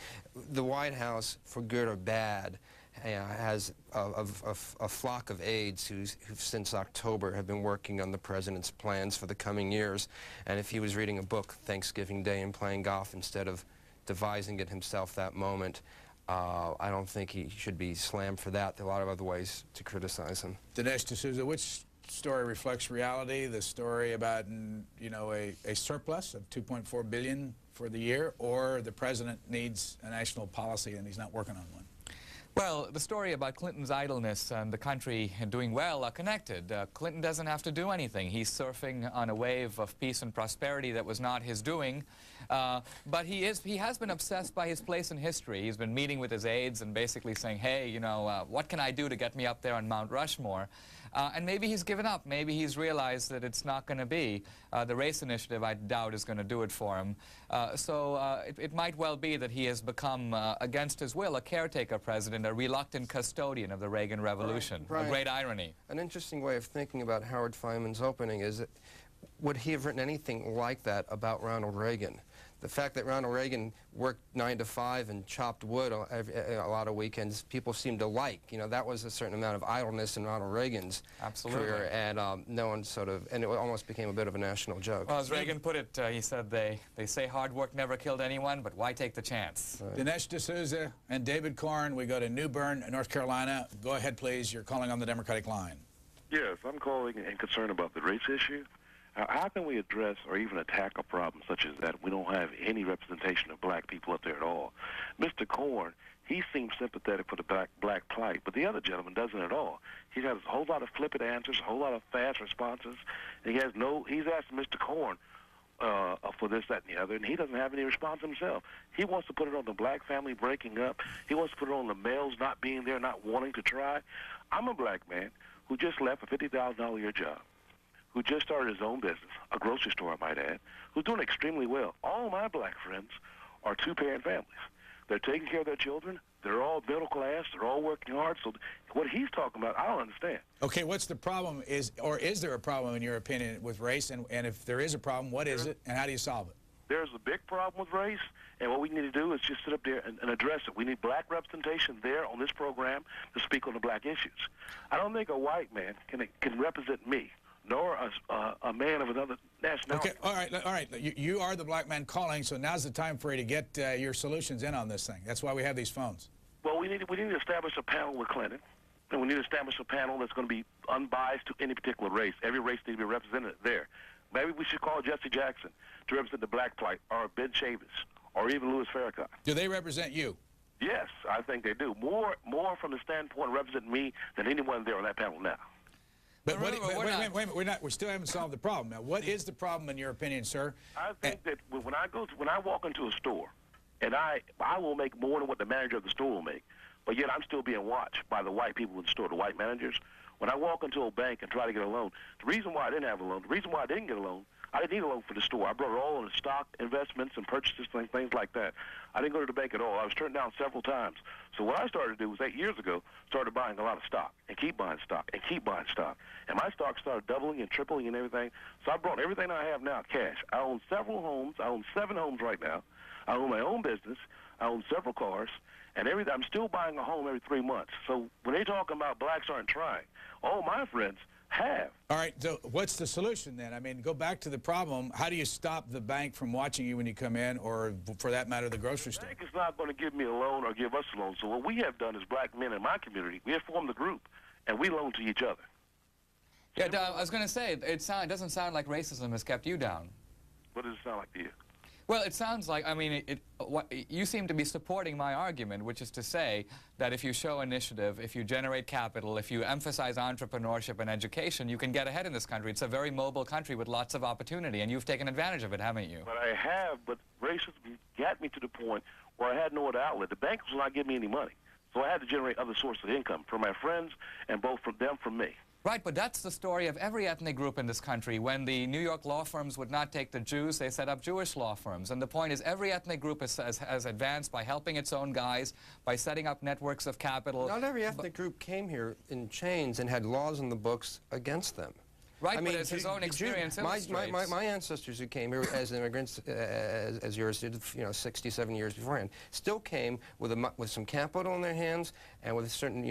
the White House, for good or bad, has a flock of aides who since October have been working on the president's plans for the coming years, and if he was reading a book Thanksgiving Day and playing golf instead of devising it himself that moment, I don't think he should be slammed for that. There are a lot of other ways to criticize him. Dinesh D'Souza, which story reflects reality? The story about, you know, a surplus of $2.4 billion for the year, or the president needs a national policy and he's not working on one? Well, the story about Clinton's idleness and the country doing well are connected. Clinton doesn't have to do anything. He's surfing on a wave of peace and prosperity that was not his doing. But he has been obsessed by his place in history. He's been meeting with his aides and basically saying, hey, you know, what can I do to get me up there on Mount Rushmore? And maybe he's given up. Maybe he's realized that it's not going to be. The race initiative, I doubt, is going to do it for him. So it might well be that he has become, against his will, a caretaker president, a reluctant custodian of the Reagan Revolution. Right. A great irony. An interesting way of thinking about Howard Fineman's opening is that, would he have written anything like that about Ronald Reagan? The fact that Ronald Reagan worked 9 to 5 and chopped wood a lot of weekends, people seem to like. You know, that was a certain amount of idleness in Ronald Reagan's career, and no one sort of, and it almost became a bit of a national joke. Well, as Reagan put it, he said, they say hard work never killed anyone, but why take the chance? Right. Dinesh D'Souza and David Corn, we go to New Bern, North Carolina. Go ahead, please. You're calling on the Democratic line. Yes, I'm calling and concerned about the race issue. How can we address or even attack a problem such as that? We don't have any representation of black people up there at all. Mr. Corn, he seems sympathetic for the black plight, but the other gentleman doesn't at all. He has a whole lot of flippant answers, a whole lot of fast responses, and he's asked Mr. Corn for this, that, and the other, and he doesn't have any response himself. He wants to put it on the black family breaking up. He wants to put it on the males not being there, not wanting to try. I'm a black man who just left a $50,000 a year job, who just started his own business, a grocery store, I might add, who's doing extremely well. All my black friends are two-parent families. They're taking care of their children. They're all middle class. They're all working hard. So what he's talking about, I don't understand. Okay, what's the problem? Is there a problem, in your opinion, with race? And if there is a problem, what is it, and how do you solve it? There's a big problem with race, and what we need to do is just sit up there and address it. We need black representation there on this program to speak on the black issues. I don't think a white man can represent me, nor a man of another nationality. Okay, all right. You are the black man calling, so now's the time for you to get your solutions in on this thing. That's why we have these phones. Well, we need to establish a panel with Clinton, and we need to establish a panel that's going to be unbiased to any particular race. Every race needs to be represented there. Maybe we should call Jesse Jackson to represent the black plight, or Ben Chavis, or even Louis Farrakhan. Do they represent you? Yes, I think they do. More from the standpoint of representing me than anyone there on that panel now. But wait a minute, we still haven't solved the problem. Now, what is the problem in your opinion, sir? I think that when I walk into a store, and I will make more than what the manager of the store will make, but yet I'm still being watched by the white people in the store, the white managers. When I walk into a bank and try to get a loan, the reason why I didn't have a loan, the reason why I didn't get a loan, I didn't need a loan for the store. I brought it all in stock, investments, and purchases, things like that. I didn't go to the bank at all. I was turned down several times. So what I started to do was 8 years ago, started buying a lot of stock and keep buying stock and keep buying stock. And my stock started doubling and tripling and everything. So I brought everything I have now cash. I own several homes. I own 7 homes right now. I own my own business. I own several cars. And everything. I'm still buying a home every 3 months. So when they're talking about blacks aren't trying, all my friends have. All right, so what's the solution then? I mean, go back to the problem. How do you stop the bank from watching you when you come in, or for that matter, the grocery store? The bank is not going to give me a loan or give us a loan. So what we have done as black men in my community, we have formed a group, and we loan to each other. Yeah, I was going to say, it doesn't sound like racism has kept you down. What does it sound like to you? Well, it sounds like, I mean, you seem to be supporting my argument, which is to say that if you show initiative, if you generate capital, if you emphasize entrepreneurship and education, you can get ahead in this country. It's a very mobile country with lots of opportunity, and you've taken advantage of it, haven't you? But I have, but racism got me to the point where I had no other outlet. The bank will not give me any money, so I had to generate other sources of income from my friends and both from them from me. Right, but that's the story of every ethnic group in this country. When the New York law firms would not take the Jews, they set up Jewish law firms. And the point is, every ethnic group has advanced by helping its own guys, by setting up networks of capital. Not every ethnic group came here in chains and had laws in the books against them. Right, but as his own experience illustrates. My ancestors who came here as immigrants, as yours did, 67 years beforehand, still came with some capital in their hands and with a certain,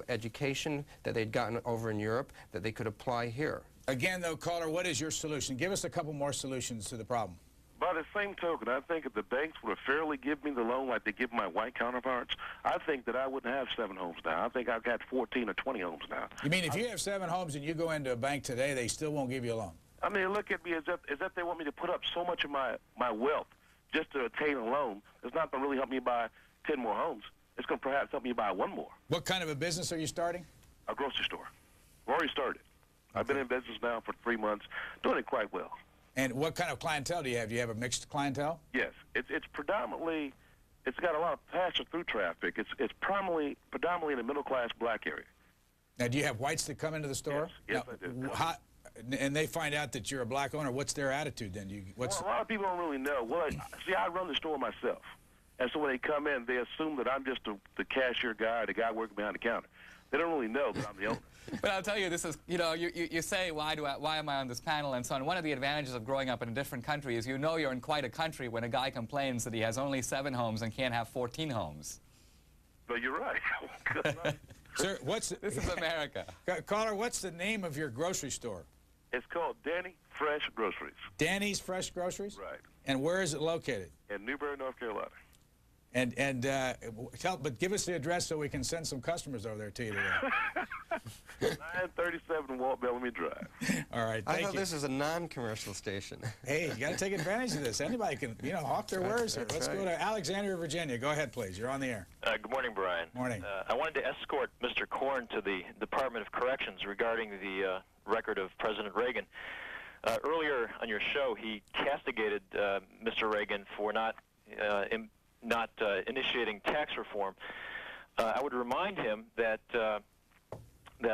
education that they'd gotten over in Europe that they could apply here. Again, though, caller, what is your solution? Give us a couple more solutions to the problem. By the same token, I think if the banks would have fairly give me the loan like they give my white counterparts, I think that I wouldn't have 7 homes now. I think I've got 14 or 20 homes now. You mean if you have 7 homes and you go into a bank today, they still won't give you a loan? I mean, look at me as if they want me to put up so much of my wealth just to attain a loan. It's not going to really help me buy 10 more homes. It's going to perhaps help me buy 1 more. What kind of a business are you starting? A grocery store. I've already started. Okay. I've been in business now for 3 months, doing it quite well. And what kind of clientele do you have? Do you have a mixed clientele? Yes. It's predominantly, it's got a lot of pass-through traffic. It's predominantly in the middle-class black area. Now, do you have whites that come into the store? Yes, now, I do. And they find out that you're a black owner. What's their attitude then? Well, a lot of people don't really know. Well, see, I run the store myself. And so when they come in, they assume that I'm just the cashier guy, the guy working behind the counter. They don't really know that I'm the owner. But I'll tell you, this is, you say, why am I on this panel and so on. One of the advantages of growing up in a different country is you're in quite a country when a guy complains that he has only 7 homes and can't have 14 homes. But you're right. Sir, this is America. Caller, what's the name of your grocery store? It's called Danny Fresh Groceries. Danny's Fresh Groceries? Right. And where is it located? In Newberry, North Carolina. But give us the address so we can send some customers over there to you today. 937 Walt Bellamy Drive. All right, thank you. I thought this was a non-commercial station. Hey, you got to take advantage of this. Anybody can, hawk their wares here. Let's go to Alexandria, Virginia. Go ahead, please. You're on the air. Good morning, Brian. Morning. I wanted to escort Mr. Korn to the Department of Corrections regarding the record of President Reagan. Earlier on your show, he castigated Mr. Reagan for not initiating tax reform. I would remind him that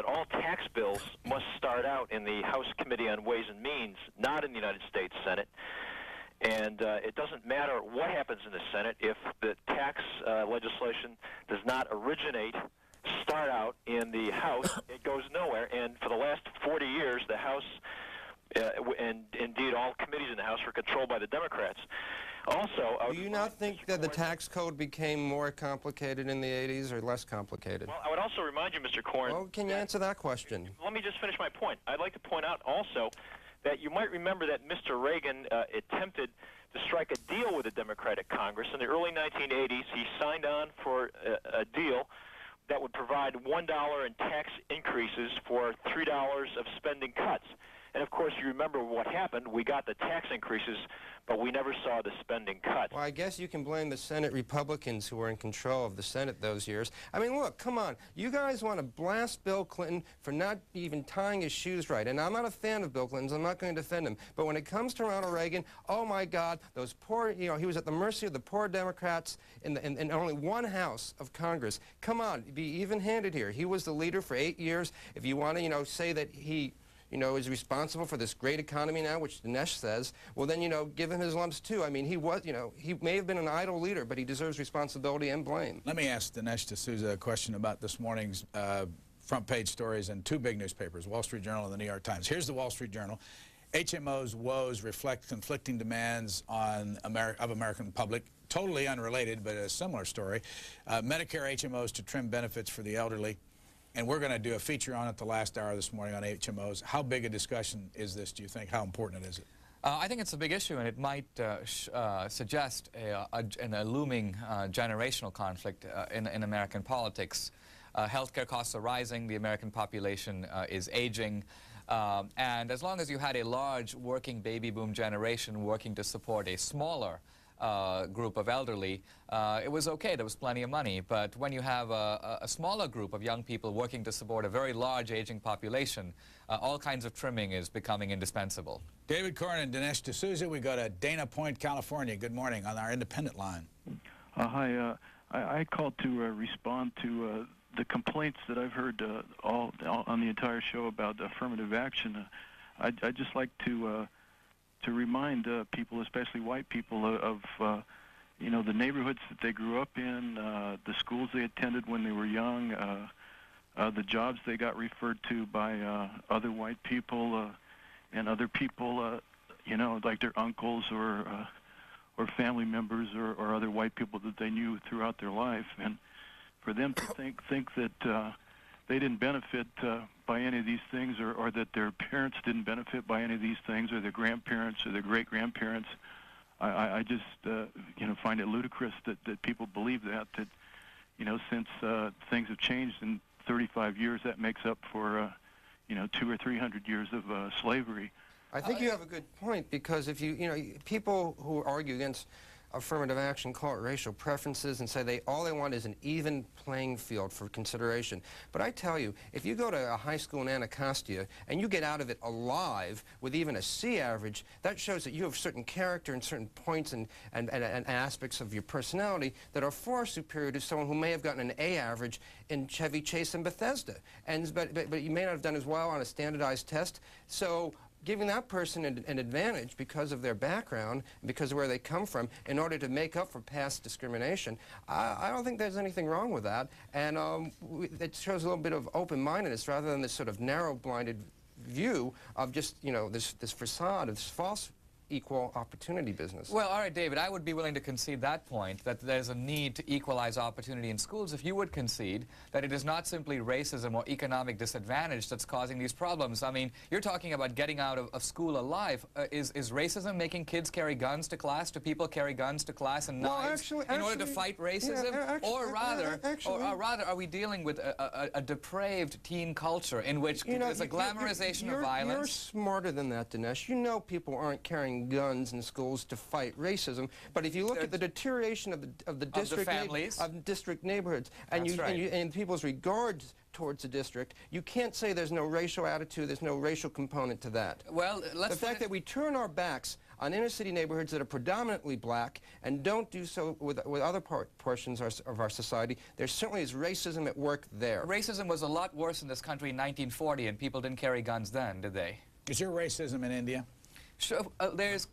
all tax bills must start out in the House Committee on Ways and Means, not in the United States Senate. And it doesn't matter what happens in the Senate if the tax legislation does not start out in the House, it goes nowhere. And for the last 40 years, the House, and indeed all committees in the House, were controlled by the Democrats. Also, do you not think that the tax code became more complicated in the 80s or less complicated? Well, I would also remind you, Mr. Corn. Well, can you answer that question? Let me just finish my point. I'd like to point out also that you might remember that Mr. Reagan attempted to strike a deal with the Democratic Congress. In the early 1980s, he signed on for a deal that would provide $1 in tax increases for $3 of spending cuts. And, of course, you remember what happened. We got the tax increases, but we never saw the spending cuts. Well, I guess you can blame the Senate Republicans who were in control of the Senate those years. I mean, look, come on. You guys want to blast Bill Clinton for not even tying his shoes right. And I'm not a fan of Bill Clinton. I'm not going to defend him. But when it comes to Ronald Reagan, oh, my God, those poor, you know, he was at the mercy of the poor Democrats in only one house of Congress. Come on, be even-handed here. He was the leader for 8 years. If you want to, you know, say that he is responsible for this great economy now, which Dinesh says, well then, give him his lumps too. I mean, he was, he may have been an idle leader, but he deserves responsibility and blame. Let me ask Dinesh D'Souza a question about this morning's front page stories in two big newspapers, Wall Street Journal and the New York Times. Here's the Wall Street Journal. HMO's woes reflect conflicting demands of American public. Totally unrelated, but a similar story. Medicare HMOs to trim benefits for the elderly. And we're going to do a feature on it the last hour this morning on HMOs. How big a discussion is this, do you think? How important is it? I think it's a big issue, and it might suggest a looming generational conflict in American politics. Healthcare costs are rising, the American population is aging, and as long as you had a large working baby boom generation working to support a smaller group of elderly, it was okay. There was plenty of money. But when you have a smaller group of young people working to support a very large aging population, all kinds of trimming is becoming indispensable. David Corn and Dinesh D'Souza, we go to Dana Point, California. Good morning on our independent line. Hi. I called to respond to the complaints that I've heard all on the entire show about affirmative action. I'd just like to remind people, especially white people, of the neighborhoods that they grew up in, the schools they attended when they were young, the jobs they got referred to by other white people and other people, like their uncles or family members or other white people that they knew throughout their life, and for them to think that they didn't benefit by any of these things, or that their parents didn't benefit by any of these things, or their grandparents or their great-grandparents. I just find it ludicrous that people believe that since things have changed in 35 years, that makes up for 200 or 300 years of slavery. I think you have a good point, because if people who argue against affirmative action call it racial preferences and say all they want is an even playing field for consideration. But I tell you, if you go to a high school in Anacostia and you get out of it alive with even a C average, that shows that you have certain character and certain points and aspects of your personality that are far superior to someone who may have gotten an A average in Chevy Chase and Bethesda. But you may not have done as well on a standardized test. So giving that person an advantage because of their background, because of where they come from, in order to make up for past discrimination, I don't think there's anything wrong with that. And it shows a little bit of open-mindedness rather than this sort of narrow-blinded view of just, this facade of this false equal opportunity business. Well, all right, David, I would be willing to concede that point, that there's a need to equalize opportunity in schools, if you would concede that it is not simply racism or economic disadvantage that's causing these problems. I mean, you're talking about getting out of school alive. Is racism making kids carry guns to class? Do people carry guns to class and knives in order to fight racism? Yeah, or rather, are we dealing with a depraved teen culture in which there's a glamorization of violence? You're smarter than that, Dinesh. You know people aren't carrying guns in schools to fight racism, but if you look at the deterioration of the district neighborhoods and people's regards towards the district, you can't say there's no racial attitude, there's no racial component to that. Well, the fact that we turn our backs on inner city neighborhoods that are predominantly black and don't do so with other portions of our society, there certainly is racism at work there. Racism was a lot worse in this country in 1940, and people didn't carry guns then, did they? Is there racism in India? Sure, there's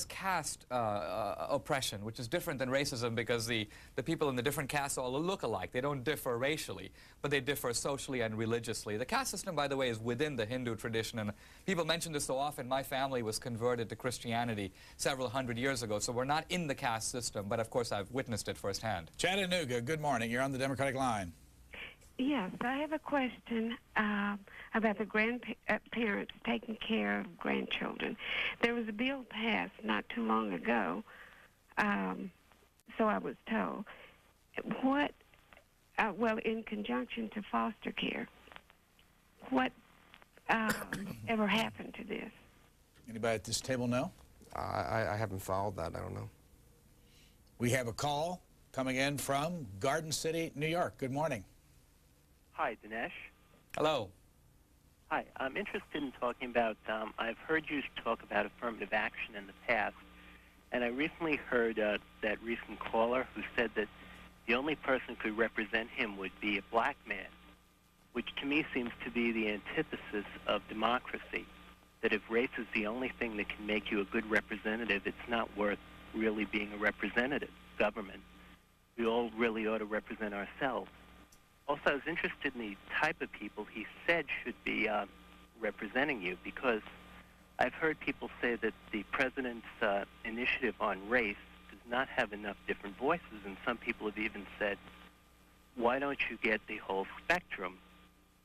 caste oppression, which is different than racism because the people in the different castes all look alike. They don't differ racially, but they differ socially and religiously. The caste system, by the way, is within the Hindu tradition, and people mention this so often. My family was converted to Christianity several hundred years ago, so we're not in the caste system, but of course I've witnessed it firsthand. Chattanooga, good morning. You're on the Democratic line. Yes, I have a question about the grandparents taking care of grandchildren. There was a bill passed not too long ago, so I was told. What, well, in conjunction to foster care, what ever happened to this? Anybody at this table know? I haven't followed that. I don't know. We have a call coming in from Garden City, New York. Good morning. Hi, Dinesh. Hello. Hi, I'm interested in talking about, I've heard you talk about affirmative action in the past, and I recently heard that recent caller who said that the only person who could represent him would be a black man, which to me seems to be the antithesis of democracy, that if race is the only thing that can make you a good representative, it's not worth really being a representative government. We all really ought to represent ourselves. Also, I was interested in the type of people he said should be representing you, because I've heard people say that the president's initiative on race does not have enough different voices, and some people have even said, why don't you get the whole spectrum?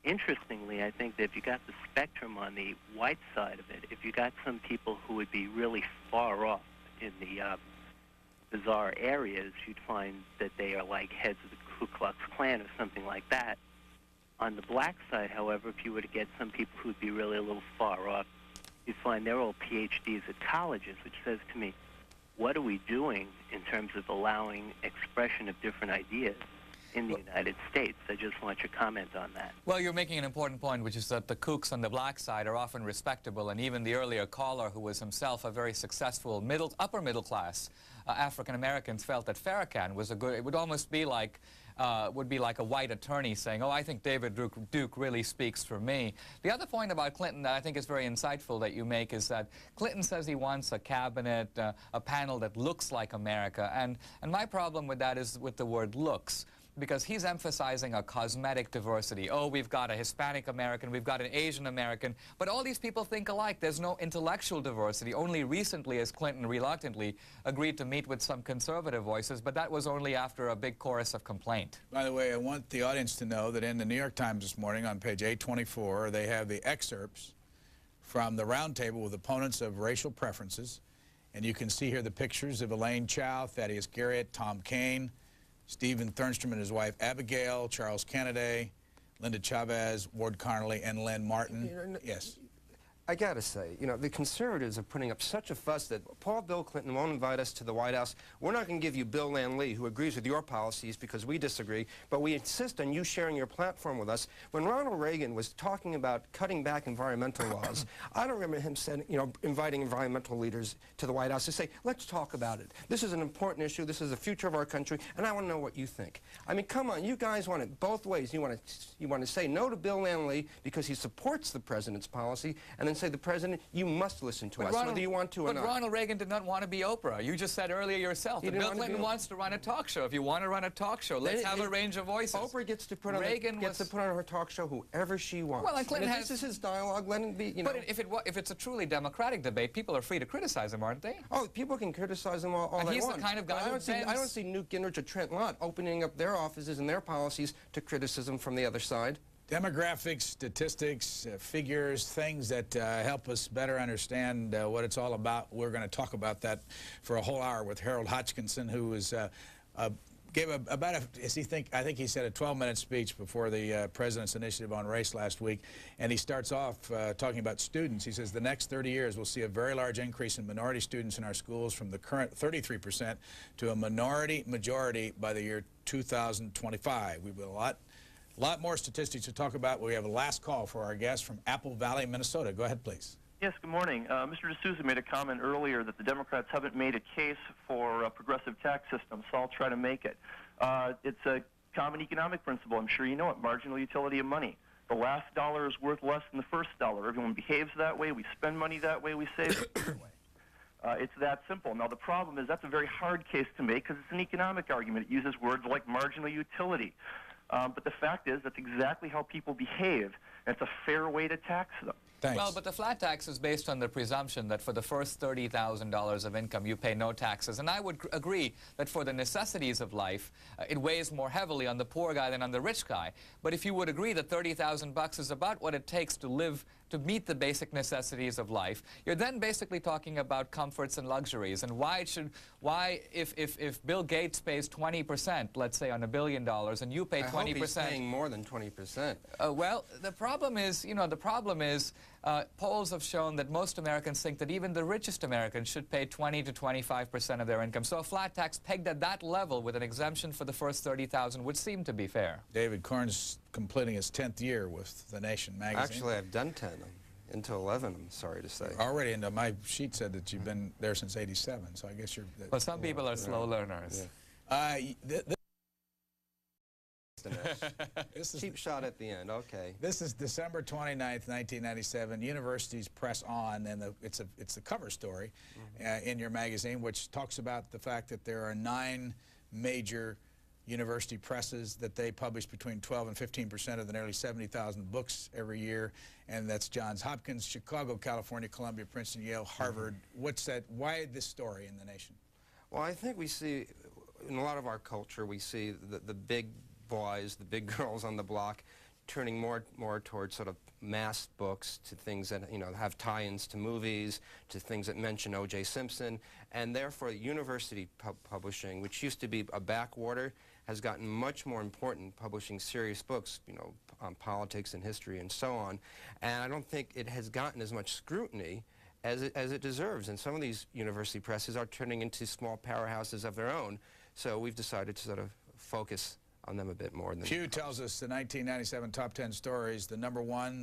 Interestingly, I think that if you got the spectrum on the white side of it, if you got some people who would be really far off in the bizarre areas, you'd find that they are like heads of the Ku Klux Klan or something like that. On the black side, however, if you were to get some people who would be really a little far off, you'd find they're all PhDs at colleges, which says to me, what are we doing in terms of allowing expression of different ideas in the United States? I just want your comment on that. Well, you're making an important point, which is that the kooks on the black side are often respectable, and even the earlier caller, who was himself a very successful upper middle class African Americans, felt that Farrakhan was a good. It would almost be like a white attorney saying, "Oh, I think David Duke really speaks for me." The other point about Clinton that I think is very insightful that you make is that Clinton says he wants a cabinet, a panel that looks like America, and my problem with that is with the word "looks." Because he's emphasizing a cosmetic diversity. Oh, we've got a Hispanic American, we've got an Asian American, but all these people think alike. There's no intellectual diversity. Only recently has Clinton reluctantly agreed to meet with some conservative voices, but that was only after a big chorus of complaint. By the way, I want the audience to know that in the New York Times this morning on page 824, they have the excerpts from the Roundtable with opponents of racial preferences, and you can see here the pictures of Elaine Chao, Thaddeus Garrett, Tom Kaine, Stephen Thernstrom and his wife Abigail, Charles Kennedy, Linda Chavez, Ward Connolly, and Len Martin. Yes. I gotta say, you know, the conservatives are putting up such a fuss that Bill Clinton won't invite us to the White House. We're not going to give you Bill Lan Lee, who agrees with your policies because we disagree, but we insist on you sharing your platform with us. When Ronald Reagan was talking about cutting back environmental laws, I don't remember him saying, you know, inviting environmental leaders to the White House to say, let's talk about it. This is an important issue. This is the future of our country, and I want to know what you think. I mean, come on, you guys want it both ways. You want to say no to Bill Lan Lee because he supports the president's policy, and then say the president, you must listen to us, whether you want to or not. But Ronald Reagan did not want to be Oprah. You just said earlier yourself that Bill Clinton wants to run a talk show. If you want to run a talk show, let's have a range of voices. Oprah gets to put on her talk show whoever she wants. Well, and Clinton has. This is his dialogue. Let him be. You know. But if it's a truly democratic debate, people are free to criticize him, aren't they? Oh, people can criticize him all they want. He's the kind of guy who I don't see Newt Gingrich or Trent Lott opening up their offices and their policies to criticism from the other side. Demographics, statistics, figures, things that help us better understand what it's all about. We're going to talk about that for a whole hour with Harold Hodgkinson, who is gave I think he said a 12-minute speech before the President's Initiative on Race last week, and he starts off talking about students. He says the next 30 years we'll see a very large increase in minority students in our schools from the current 33% to a minority majority by the year 2025. We've got a lot more statistics to talk about. We have a last call for our guest from Apple Valley, Minnesota. Go ahead, please. Yes, good morning. Mr. D'Souza made a comment earlier that the Democrats haven't made a case for a progressive tax system, so I'll try to make it. It's a common economic principle. I'm sure you know it, marginal utility of money. The last dollar is worth less than the first dollar. Everyone behaves that way. We spend money that way. We save it that way. It's that simple. Now, the problem is that's a very hard case to make because it's an economic argument. It uses words like marginal utility. But the fact is that's exactly how people behave. And it's a fair way to tax them. Thanks. Well, but the flat tax is based on the presumption that for the first $30,000 of income, you pay no taxes. And I would agree that for the necessities of life, it weighs more heavily on the poor guy than on the rich guy. But if you would agree that 30,000 bucks is about what it takes to live, to meet the basic necessities of life, you're then basically talking about comforts and luxuries. And if Bill Gates pays 20%, let's say on $1 billion, and you pay 20%. I hope he's paying more than 20%. Well, the problem is, polls have shown that most Americans think that even the richest Americans should pay 20 to 25% of their income. So a flat tax pegged at that level with an exemption for the first 30,000 would seem to be fair. David Korn's completing his 10th year with The Nation magazine. Actually, I've done 10. I'm into 11, I'm sorry to say. Already, and my sheet said that you've been there since '87, so I guess you're... Well, some people are slow learners. Yeah. This is cheap shot at the end. Okay. This is December 29th, 1997. Universities press on, and it's the cover story in your magazine, which talks about the fact that there are 9 major university presses that they publish between 12 and 15% of the nearly 70,000 books every year, and that's Johns Hopkins, Chicago, California, Columbia, Princeton, Yale, Harvard. What's that? Why this story in The Nation? Well, I think we see in a lot of our culture, we see the big boys, the big girls on the block, turning more towards sort of mass books, to things that have tie-ins to movies, to things that mention O.J. Simpson, and therefore university publishing, which used to be a backwater, has gotten much more important, publishing serious books, on politics and history and so on. And I don't think it has gotten as much scrutiny as it deserves. And some of these university presses are turning into small powerhouses of their own. So we've decided to sort of focus on them a bit more. Pew tells us the 1997 top 10 stories, the #1